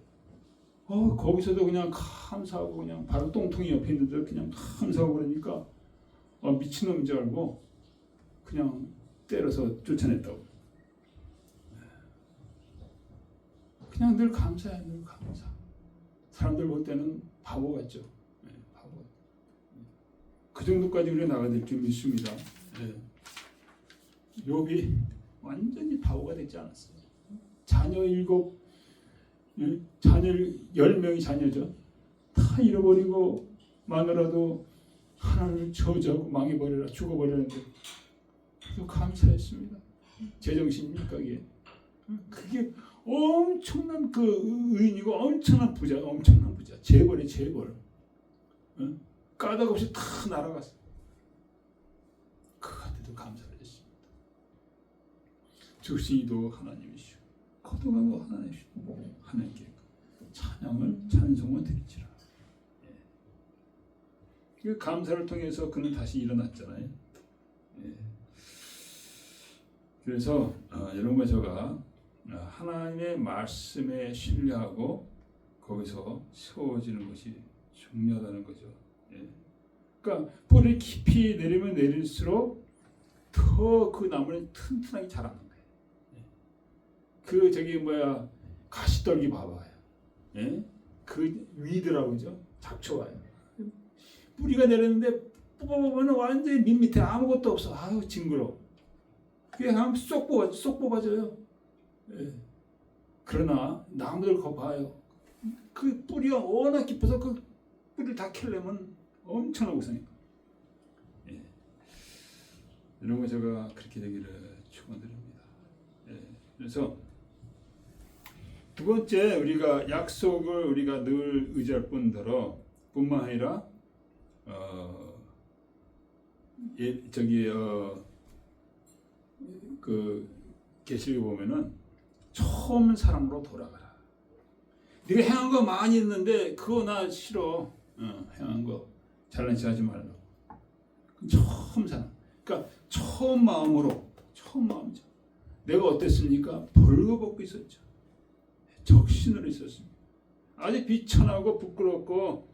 A: 거기서도 그냥 감사하고 그냥 바로 똥통이 옆에 있는데 그냥 감사하고 그러니까 미친놈인 줄 알고 그냥 때려서 쫓아냈다고. 그냥 늘 감사해, 늘 감사. 사람들 볼 때는 바보 같죠. 네, 바보. 그 정도까지 우리가 나가야 될 줄 믿습니다. 네. 욥이 완전히 바보가 되지 않았어요. 자녀 7, 자녀 10명이 자녀죠. 다 잃어버리고 마누라도 하나님을 저주하고 망해버려라, 죽어버리는데 그래도 감사했습니다. 제정신입니까 이게? 그게 엄청난 그 의인이고 엄청난 부자, 재벌이 재벌. 까닭없이 다 날아갔어. 그한테도 감사를 했습니다. 주시도 하나님이시오, 거듭나도 하나님이시오. 하나님께 찬송을 드리지라. 그 감사를 통해서 그는 다시 일어났잖아요. 그래서 여러분과 제가 하나님의 말씀에 신뢰하고 거기서 세워지는 것이 중요하다는 거죠. 그러니까 뿌리를 깊이 내리면 내릴수록 더 그 나무는 튼튼하게 자라는 거예요. 그 가시떨기 봐봐요. 그 위드라고 그러죠. 잡초와요. 뿌리가 내렸는데 뽑아보면 완전히 밑에 아무것도 없어. 아유 징그러워. 그게 하면 쏙 뽑아져요. 그러나 나무들 거 봐요. 그 뿌리가 워낙 깊어서 그 뿌리를 다 캘려면 엄청난 고생이에요. 이런 거 제가 그렇게 되기를 축원드립니다. 그래서 두 번째, 우리가 약속을 우리가 늘 의지할 뿐만 아니라 그 계시록에 보면은 처음 사랑으로 돌아가라. 네가 행한 거 많이 있는데 그거 나 싫어. 행한 거 잘난 체 하지 말라고. 처음 사랑. 그러니까 처음 마음이죠. 내가 어땠습니까? 벌거벗고 있었죠. 적신으로 있었습니다. 아주 비천하고 부끄럽고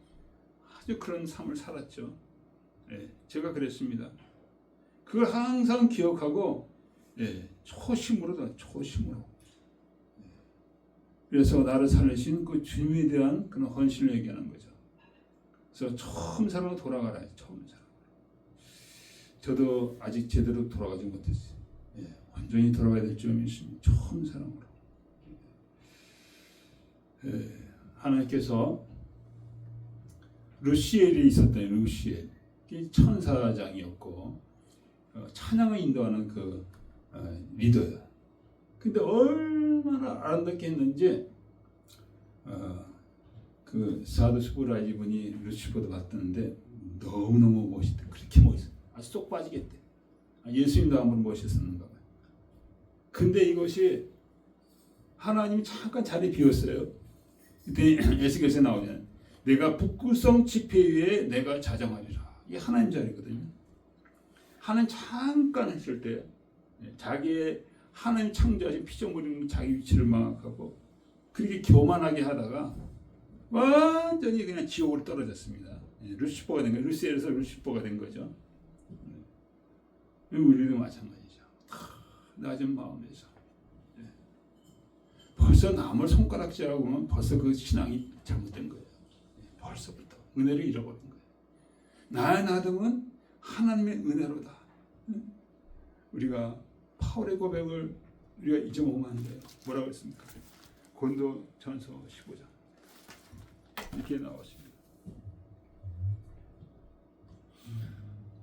A: 아주 그런 삶을 살았죠. 제가 그랬습니다. 그걸 항상 기억하고 초심으로. 그래서 나를 살리신 그 주님에 대한 그런 헌신을 얘기하는 거죠. 그래서 처음 사랑으로 돌아가라. 처음 사랑. 저도 아직 제대로 돌아가지 못했어요. 완전히 돌아가야 될 점이 있습니다. 처음 사랑으로. 하나님께서 루시엘이 있었던 루시엘, 천사장이었고 찬양을 인도하는 그 리더야. 근데 얼마나 아름답게 했는지 그 사두스브라이 분이 루시퍼도 봤는데 너무너무 멋있대. 그렇게 멋있어. 아주 쏙 빠지겠대. 예수님도 한번 멋있었는가 봐요. 근데 이것이 하나님이 잠깐 자리 비웠어요. 그때 에스겔에서 나오잖아요. 내가 북극성 지폐 위에 내가 자정하리라. 이게 하나님 자리거든요. 하나님 잠깐 했을 때 자기의 하나님 창조하신 피조물인 자기 위치를 망각하고 그렇게 교만하게 하다가 완전히 그냥 지옥으로 떨어졌습니다. 루시퍼가 된 거예요. 루시엘에서 루시퍼가 된 거죠. 우리도 마찬가지죠. 낮은 마음에서 벌써 남을 손가락질하고 보면 벌써 그 신앙이 잘못된 거예요. 벌써부터 은혜를 잃어버린 거예요. 나의 나됨은 하나님의 은혜로다. 우리가 파울의 고백을 우리가 잊어먹으면 안 돼요. 뭐라고 했습니까? 고린도전서 15장 이렇게 나왔습니다.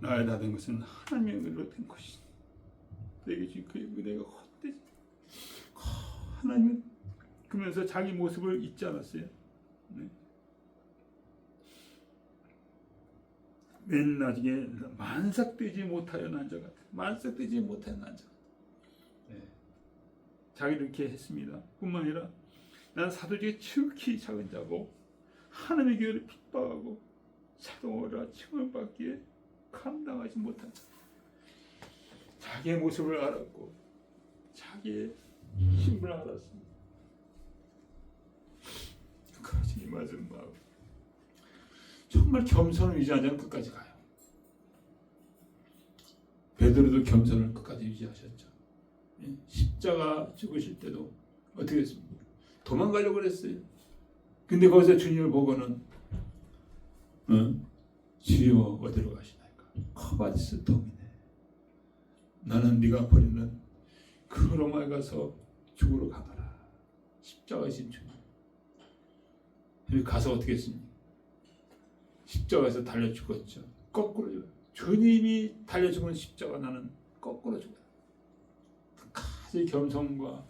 A: 나의 나된 것은 하나님의 은혜로 된 것이지. 내게 지금 그 은혜가 헛되지. 하나님은 그러면서 자기 모습을 잊지 않았어요. 맨 나중에 만삭되지 못하여 난자 같아. 만삭되지 못하여 난자 같아. 자기를 이렇게 했습니다. 뿐만 아니라 나는 사도 중에 지극히 작은 자고 하나님의 교회를 핍박하고 사도라 칭을 받기에 감당하지 못한 자. 자기의 모습을 알았고 자기의 힘을 알았습니다. 끝까지 맞은 마음. 정말 겸손을 유지하지 않고 끝까지 가요. 베드로도 겸손을 끝까지 유지하셨죠. 십자가 죽으실 때도 어떻게 했습니까? 도망가려고 그랬어요. 근데 거기서 주님을 보고는 주여 어디로 가시나이까? 커바디스 도미네. 나는 네가 버리는 그 로마에 가서 죽으러 가노라. 십자가이신 주님. 여기 가서 어떻게 했습니까? 십자가에서 달려 죽었죠. 거꾸로 죽어요. 주님이 달려 죽은 십자가 나는 거꾸로 죽어요. 끝까지 겸손과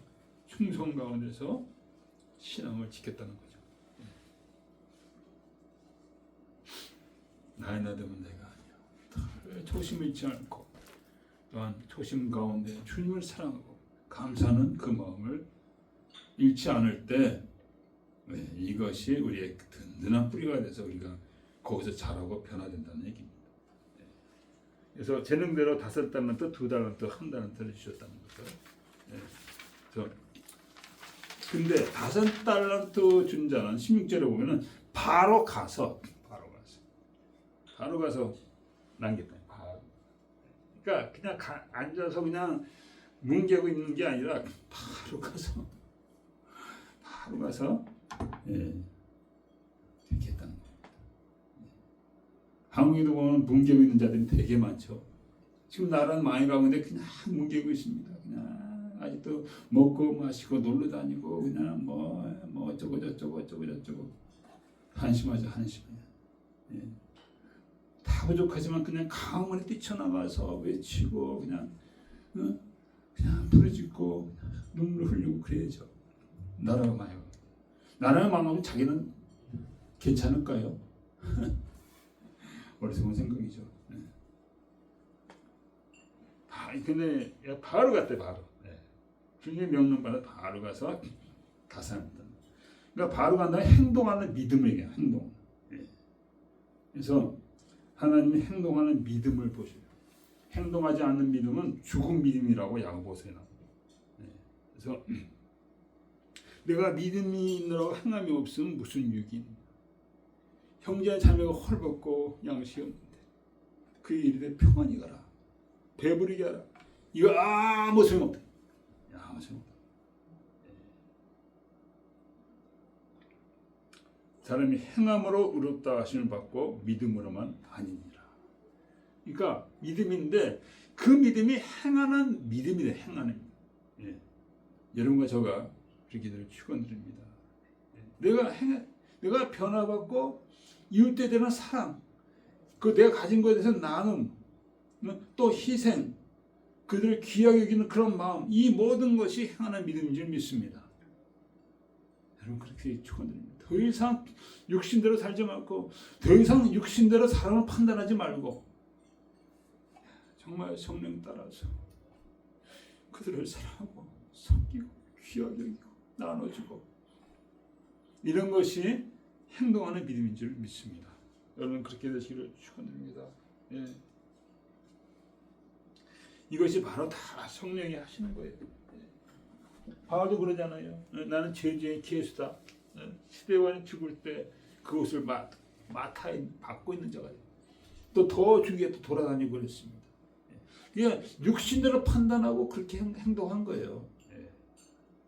A: 충성 가운데서 신앙을 지켰다는 거죠. 나이 나되면 내가 아니야. 초심을 잃지 않고 또한 초심 가운데 주님을 사랑하고 감사하는 그 마음을 잃지 않을 때 이것이 우리의 든든한 뿌리가 돼서 우리가 거기서 자라고 변화된다는 얘기입니다. 그래서 재능대로 5달란트, 2달란트, 1달란트를 주셨다는 거죠. 근데 5달란트 준 자는 16절에 보면은 바로 가서 남겼다. 그러니까 그냥 앉아서 그냥 뭉개고 있는 게 아니라 바로 가서 이렇게 했다는 겁니다. 한국에도 보면 뭉개고 있는 자들이 되게 많죠. 지금 나라는 많이 가는데 그냥 뭉개고 있습니다. 그냥 아직도 먹고 마시고 놀러 다니고 그냥 뭐 어쩌고 저쩌고 한심하죠. 다 부족하지만 그냥 강물에 뛰쳐나가서 외치고 그냥 부르짖고 눈물 흘리고 그래야죠. 나라가 망하면 자기는 괜찮을까요? 어리석은 생각이죠. 근데 바로 갔대. 주님의 명령 받아 바로 가서 다스립니다. 그러니까 바로 간다. 행동하는 믿음을 얘기해요. 행동. 그래서 하나님이 행동하는 믿음을 보셔요. 행동하지 않는 믿음은 죽은 믿음이라고 야고보서에 나옵니다. 그래서 내가 믿음이 있느라고 행함이 없으면 무슨 유익인? 형제와 자매가 헐벗고 양식이 없는데 그 일에 평안히 가라. 배부르게 하라. 이거 아무 소용없다. 아무 소용없다. 사람이 행함으로 의롭다 하심을 받고 믿음으로만 아니니라. 그러니까 믿음인데 그 믿음이 행하는 믿음이래. 행하는. 여러분과 저가 그렇게들 축원드립니다. 내가 변화받고 이웃에 대한 사랑, 그 내가 가진 것에 대해서 나눔, 또 희생, 그들을 귀하게 여기는 그런 마음, 이 모든 것이 행하는 믿음인 줄 믿습니다. 여러분 그렇게 축원드립니다. 더 이상 육신대로 살지 말고 더 이상 육신대로 사람을 판단하지 말고 정말 성령 따라서 그들을 사랑하고 섬기고 귀하게 여기고 나눠주고 이런 것이 행동하는 믿음인 줄 믿습니다. 여러분 그렇게 되시기를 축원드립니다. 이것이 바로 다 성령이 하시는 거예요. 바울도 그러잖아요. 나는 죄지의 기회수다. 시대와는 죽을 때 그것을 맡아 받고 있는 자가 또 더 주위에 또 돌아다니고 그랬습니다. 그냥 육신대로 판단하고 그렇게 행동한 거예요.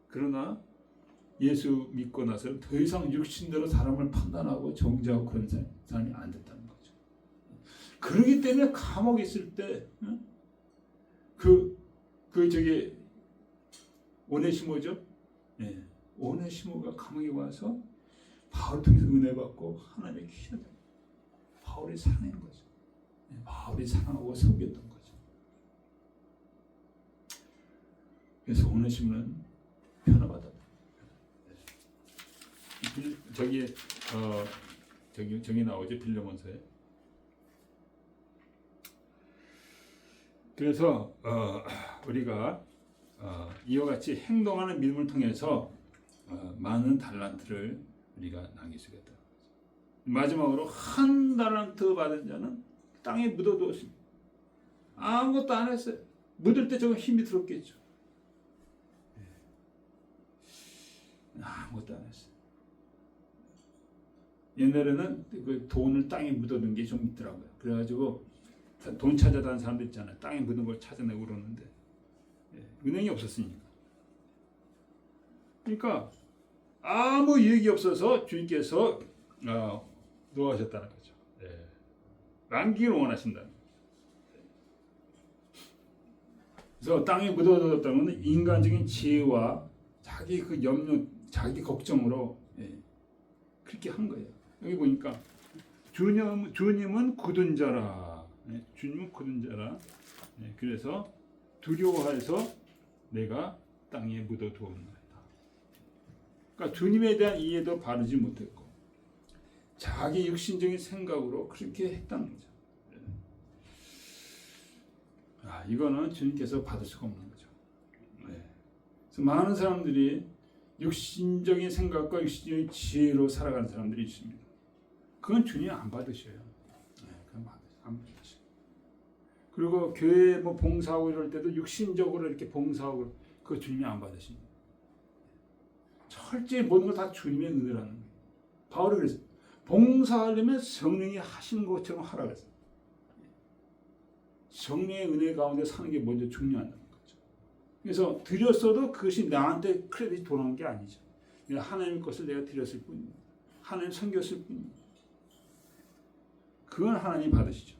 A: 그러나 예수 믿고 나서 더 이상 육신대로 사람을 판단하고 정죄하고 그런 사람이 안 됐다는 거죠. 그러기 때문에 감옥에 있을 때 저기 오네시모죠. 오네시모가 감옥에 와서 바울을 통해서 은혜 받고 하나님의 귀한 바울이 사랑한 거죠. 바울이 사랑하고 섬겼던 거죠. 그래서 오네시모는 변화받았다. 저기 나오죠. 빌레몬서에. 그래서 우리가 이와 같이 행동하는 믿음을 통해서 많은 달란트를 우리가 남기게 됐다. 마지막으로 한 달란트 받은 자는 땅에 묻어두었습니다. 아무것도 안 했어요. 묻을 때 조금 힘이 들었겠죠. 아무것도 안 했어요. 옛날에는 그 돈을 땅에 묻어둔 게 좀 있더라고요. 그래가지고 돈 찾아다니는 사람들 있잖아요. 땅에 묻은 걸 찾아내고 그러는데 은행이 없었으니까. 그러니까 아무 유익이 없어서 주님께서 노하셨다는 거죠. 남기를 원하신다. 그래서 땅에 묻어뒀다면 인간적인 지혜와 자기 그 염려, 자기 걱정으로 그렇게 한 거예요. 여기 보니까 주님은 굳은 자라. 주님은 굳은 자라. 그래서 두려워해서 내가 땅에 묻어두었나이다. 그러니까 주님에 대한 이해도 바르지 못했고 자기 육신적인 생각으로 그렇게 했다는 거죠. 이거는 주님께서 받을 수가 없는 거죠. 그래서 많은 사람들이 육신적인 생각과 육신적인 지혜로 살아가는 사람들이 있습니다. 그건 주님 안 받으셔요. 그건 안 받으셔요. 그리고 교회 뭐 봉사하고 이럴 때도 육신적으로 이렇게 봉사하고 그거 주님이 안 받으십니다. 철저히 모든 걸 다 주님의 은혜라는 거예요. 바울이 그랬어요. 봉사하려면 성령이 하시는 것처럼 하라 그랬어요. 성령의 은혜 가운데 사는 게 먼저 중요하다는 거죠. 그래서 드렸어도 그것이 나한테 크레딧이 돌아오는 게 아니죠. 하나님 것을 내가 드렸을 뿐입니다. 하나님 섬겼을 뿐입니다. 그건 하나님 받으시죠.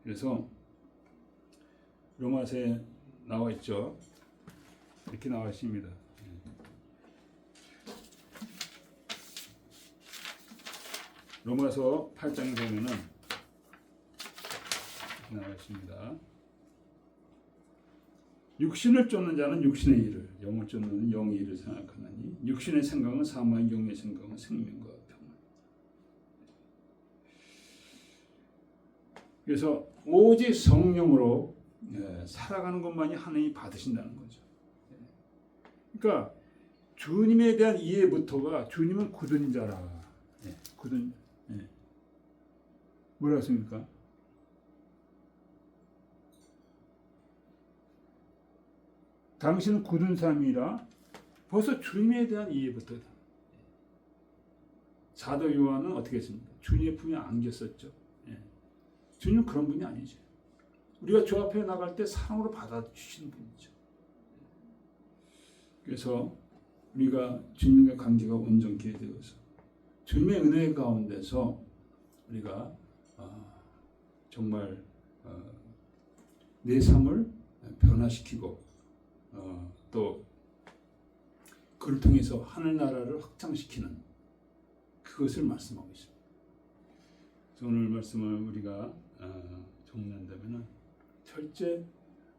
A: 그래서 로마서에 나와 있죠. 이렇게 나와 있습니다. 로마서 8장에 보면은 나와 있습니다. 육신을 쫓는 자는 육신의 일을, 영을 쫓는 자는 영의 일을 생각하나니 육신의 생각은 사망, 영의 생각은 생명과 평안. 그래서 오직 성령으로 살아가는 것만이 하나님이 받으신다는 거죠. 그러니까 주님에 대한 이해부터가 주님은 굳은 자라. 굳은 뭐라 했습니까? 당신은 굳은 사람이라 벌써 주님에 대한 이해부터. 사도 요한은 어떻게 했습니까? 주님의 품에 안겼었죠. 주님은 그런 분이 아니죠. 우리가 주 앞에 나갈 때 사랑으로 받아주시는 분이죠. 그래서 우리가 주님과 관계가 온전케 되어서 주님의 은혜 가운데서 우리가 정말 내 삶을 변화시키고 또 그를 통해서 하늘나라를 확장시키는 그것을 말씀하고 있습니다. 오늘 말씀을 우리가 정리한다면 첫째,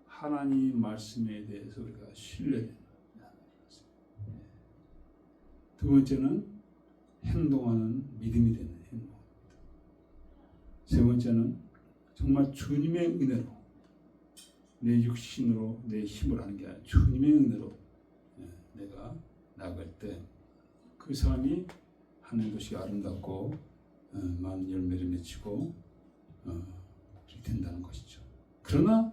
A: 하나님 말씀에 대해서 우리가 신뢰된다. 두 번째는 행동하는 믿음이 되는 행동입니다. 세 번째는 정말 주님의 은혜로 내 육신으로 내 힘을 하는 게 아니라 주님의 은혜로 내가 나갈 때 그 사람이 하는 것이 아름답고 많은 열매를 맺히고 그렇게 된다는 것이죠. 그러나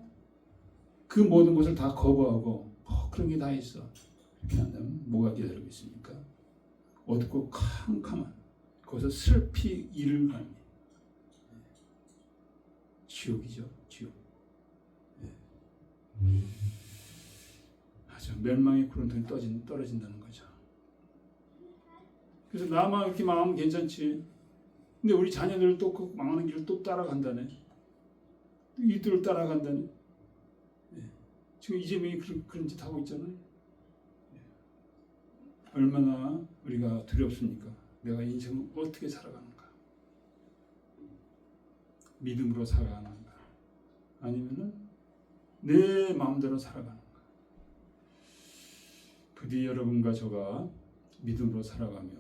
A: 그 모든 것을 다 거부하고 그런 게 다 있어 이렇게 한다면 뭐가 기다리고 있습니까? 어둡고 캄캄한 거기서 슬피 이를 가는 지옥이죠. 지옥. 아주 멸망의 구름통이 떨어진다는 거죠. 그래서 나만 이렇게 망하면 괜찮지. 근데 우리 자녀들 또 그 망하는 길을 또 따라간다네. 이들을 따라간다네. 지금 이재명이 그런 짓 하고 있잖아요. 얼마나 우리가 두렵습니까? 내가 인생을 어떻게 살아가는가? 믿음으로 살아가는가? 아니면은 내 마음대로 살아가는가? 부디 여러분과 저가 믿음으로 살아가며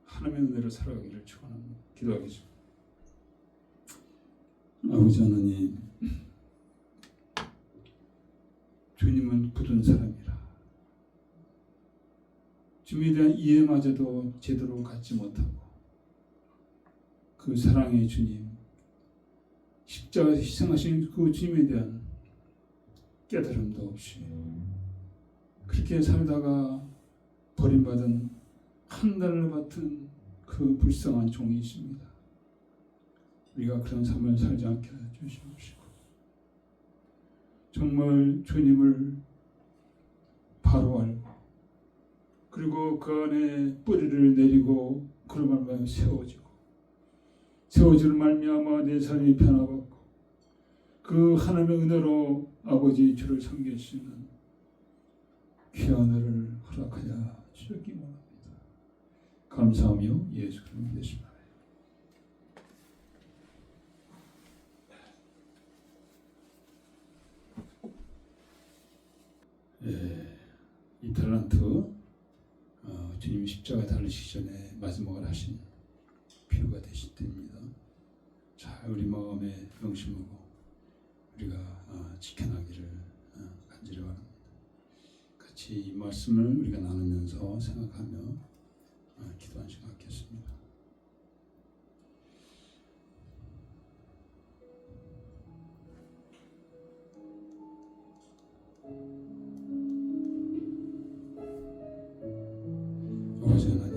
A: 하나님의 은혜로 살아가기를 축원합니다. 기도하겠습니다. 아버지 하나님, 주님은 굳은 사람이라. 주님에 대한 이해마저도 제대로 갖지 못하고 그 사랑의 주님, 십자가에서 희생하신 그 주님에 대한 깨달음도 없이 그렇게 살다가 버림받은 한달을 받은 그 불쌍한 종이 있습니다. 우리가 그런 삶을 살지 않게 해주시옵시고 정말 주님을 바로 알고 그리고 그 안에 뿌리를 내리고 그로 말미암아 세워지는 말미암아 내 삶이 변화받고 그 하나님의 은혜로 아버지 주를 섬길 수 있는 귀한 은혜를 허락하여 주셨기 원합니다. 감사하며 예수 그리스도 믿으십니다. 이 탤런트 주님 십자가 달리시기 전에 마지막을 하신 비유가 되실 때입니다. 잘 우리 마음에 명심하고 우리가 지켜나기를 간절히 바랍니다. 같이 이 말씀을 우리가 나누면서 생각하며 기도한 시간 갖겠습니다. 아버지 하나님,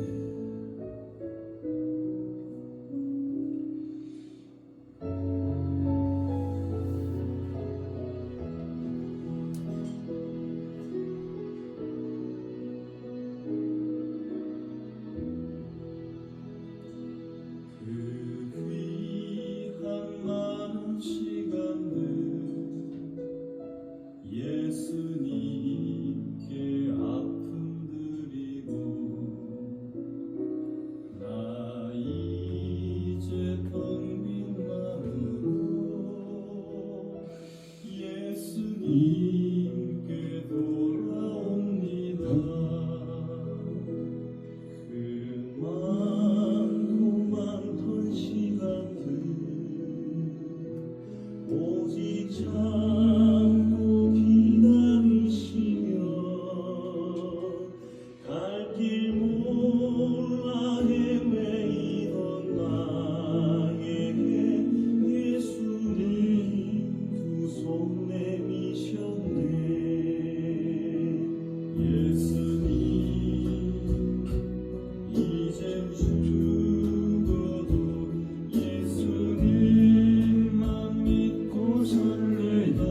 B: 그 귀한 많은 시간들 예수님께 아픔 드리고 나 이제 텅 빈 마음으로 예수님께 돌아옵니다. 그 많던 시간들 오직 참고 기다리시며 갈 길 몰라 헤매이던 나에게 예수님 두 손 내미셨네. 예수님 이젠 죽어도 예수님만 믿고 살래다.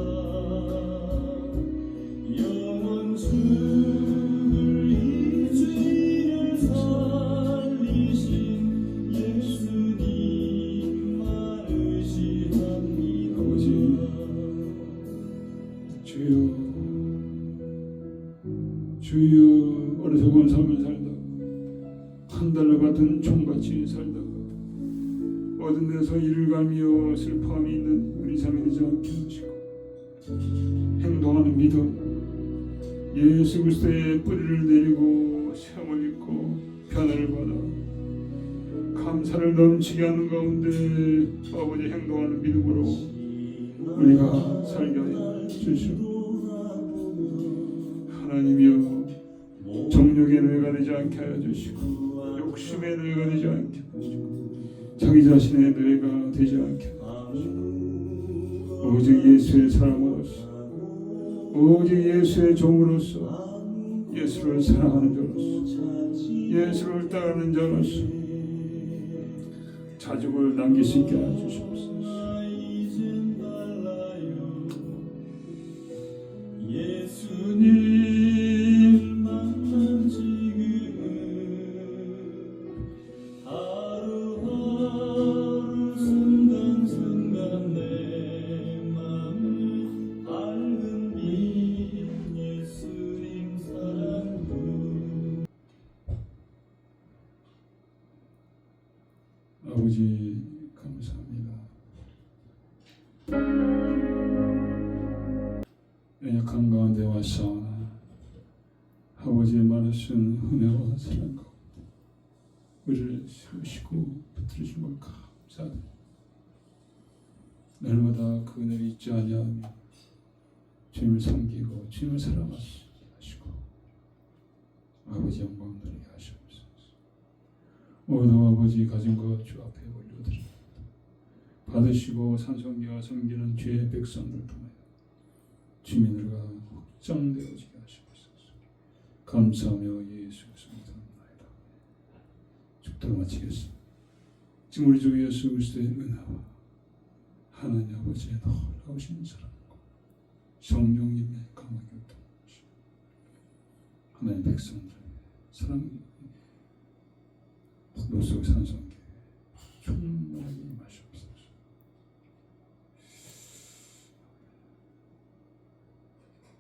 B: 영원 죽을 이 죄를 살리신 예수님만 의지합니다.
A: 아버지 주여 어리석은 삶을 살다가 한 달러 받은 종같이 살다가 어떤 데서 이를 가며 슬퍼함이 있는 우리 삶이 되지 않게 하시고 행동하는 믿음 예수 그리스도의 뿌리를 내리고 세움을 입고 변화를 받아 감사를 넘치게 하는 가운데 아버지 행동하는 믿음으로 우리가 살게 하여 주시옵소서. 하나님이여 정욕의 노예가 되지 않게 하여 주시고 욕심의 노예가 되지 않게 하시고 자기 자신의 노예가 되지 않게 하여 주시고 오직 예수의 사람으로서 오직 예수의 종으로서 예수를 사랑하는 자로서 예수를 따르는 자로서 자족을 남길 수 있게 하여 주시옵소서.
B: 예수님 만난 지금은 하루하루 순간순간 내 맘을 밝은 빛 예수님 사랑으로.
A: 아버지 감사합니다. 연약한 가운데 왔사오나 아버지의 많으신 은혜와 사랑 가운데 우리를 세우시고 붙들으신 걸 감사합니다. 날마다 그 은혜를 잊지 아니하며 주님을 섬기고 주님을 사랑하시고 아버지 영광 누리게 하시옵소서. 오늘도 아버지 가진 것 주 앞에 올려드립니다. 받으시고 찬송기와 섬기는 주의 백성들 통하여 주민들과 확장되어지게 하시옵소서. 감사하며 예수 그리스도의 나이다. 축도를 마치겠습니다. 지금 우리 주 예수 그리스도의 은혜와 하나님 아버지의 놀라우신 사랑과 성령님의 강하게 도우시고 하나님 백성들 사랑 노속 산성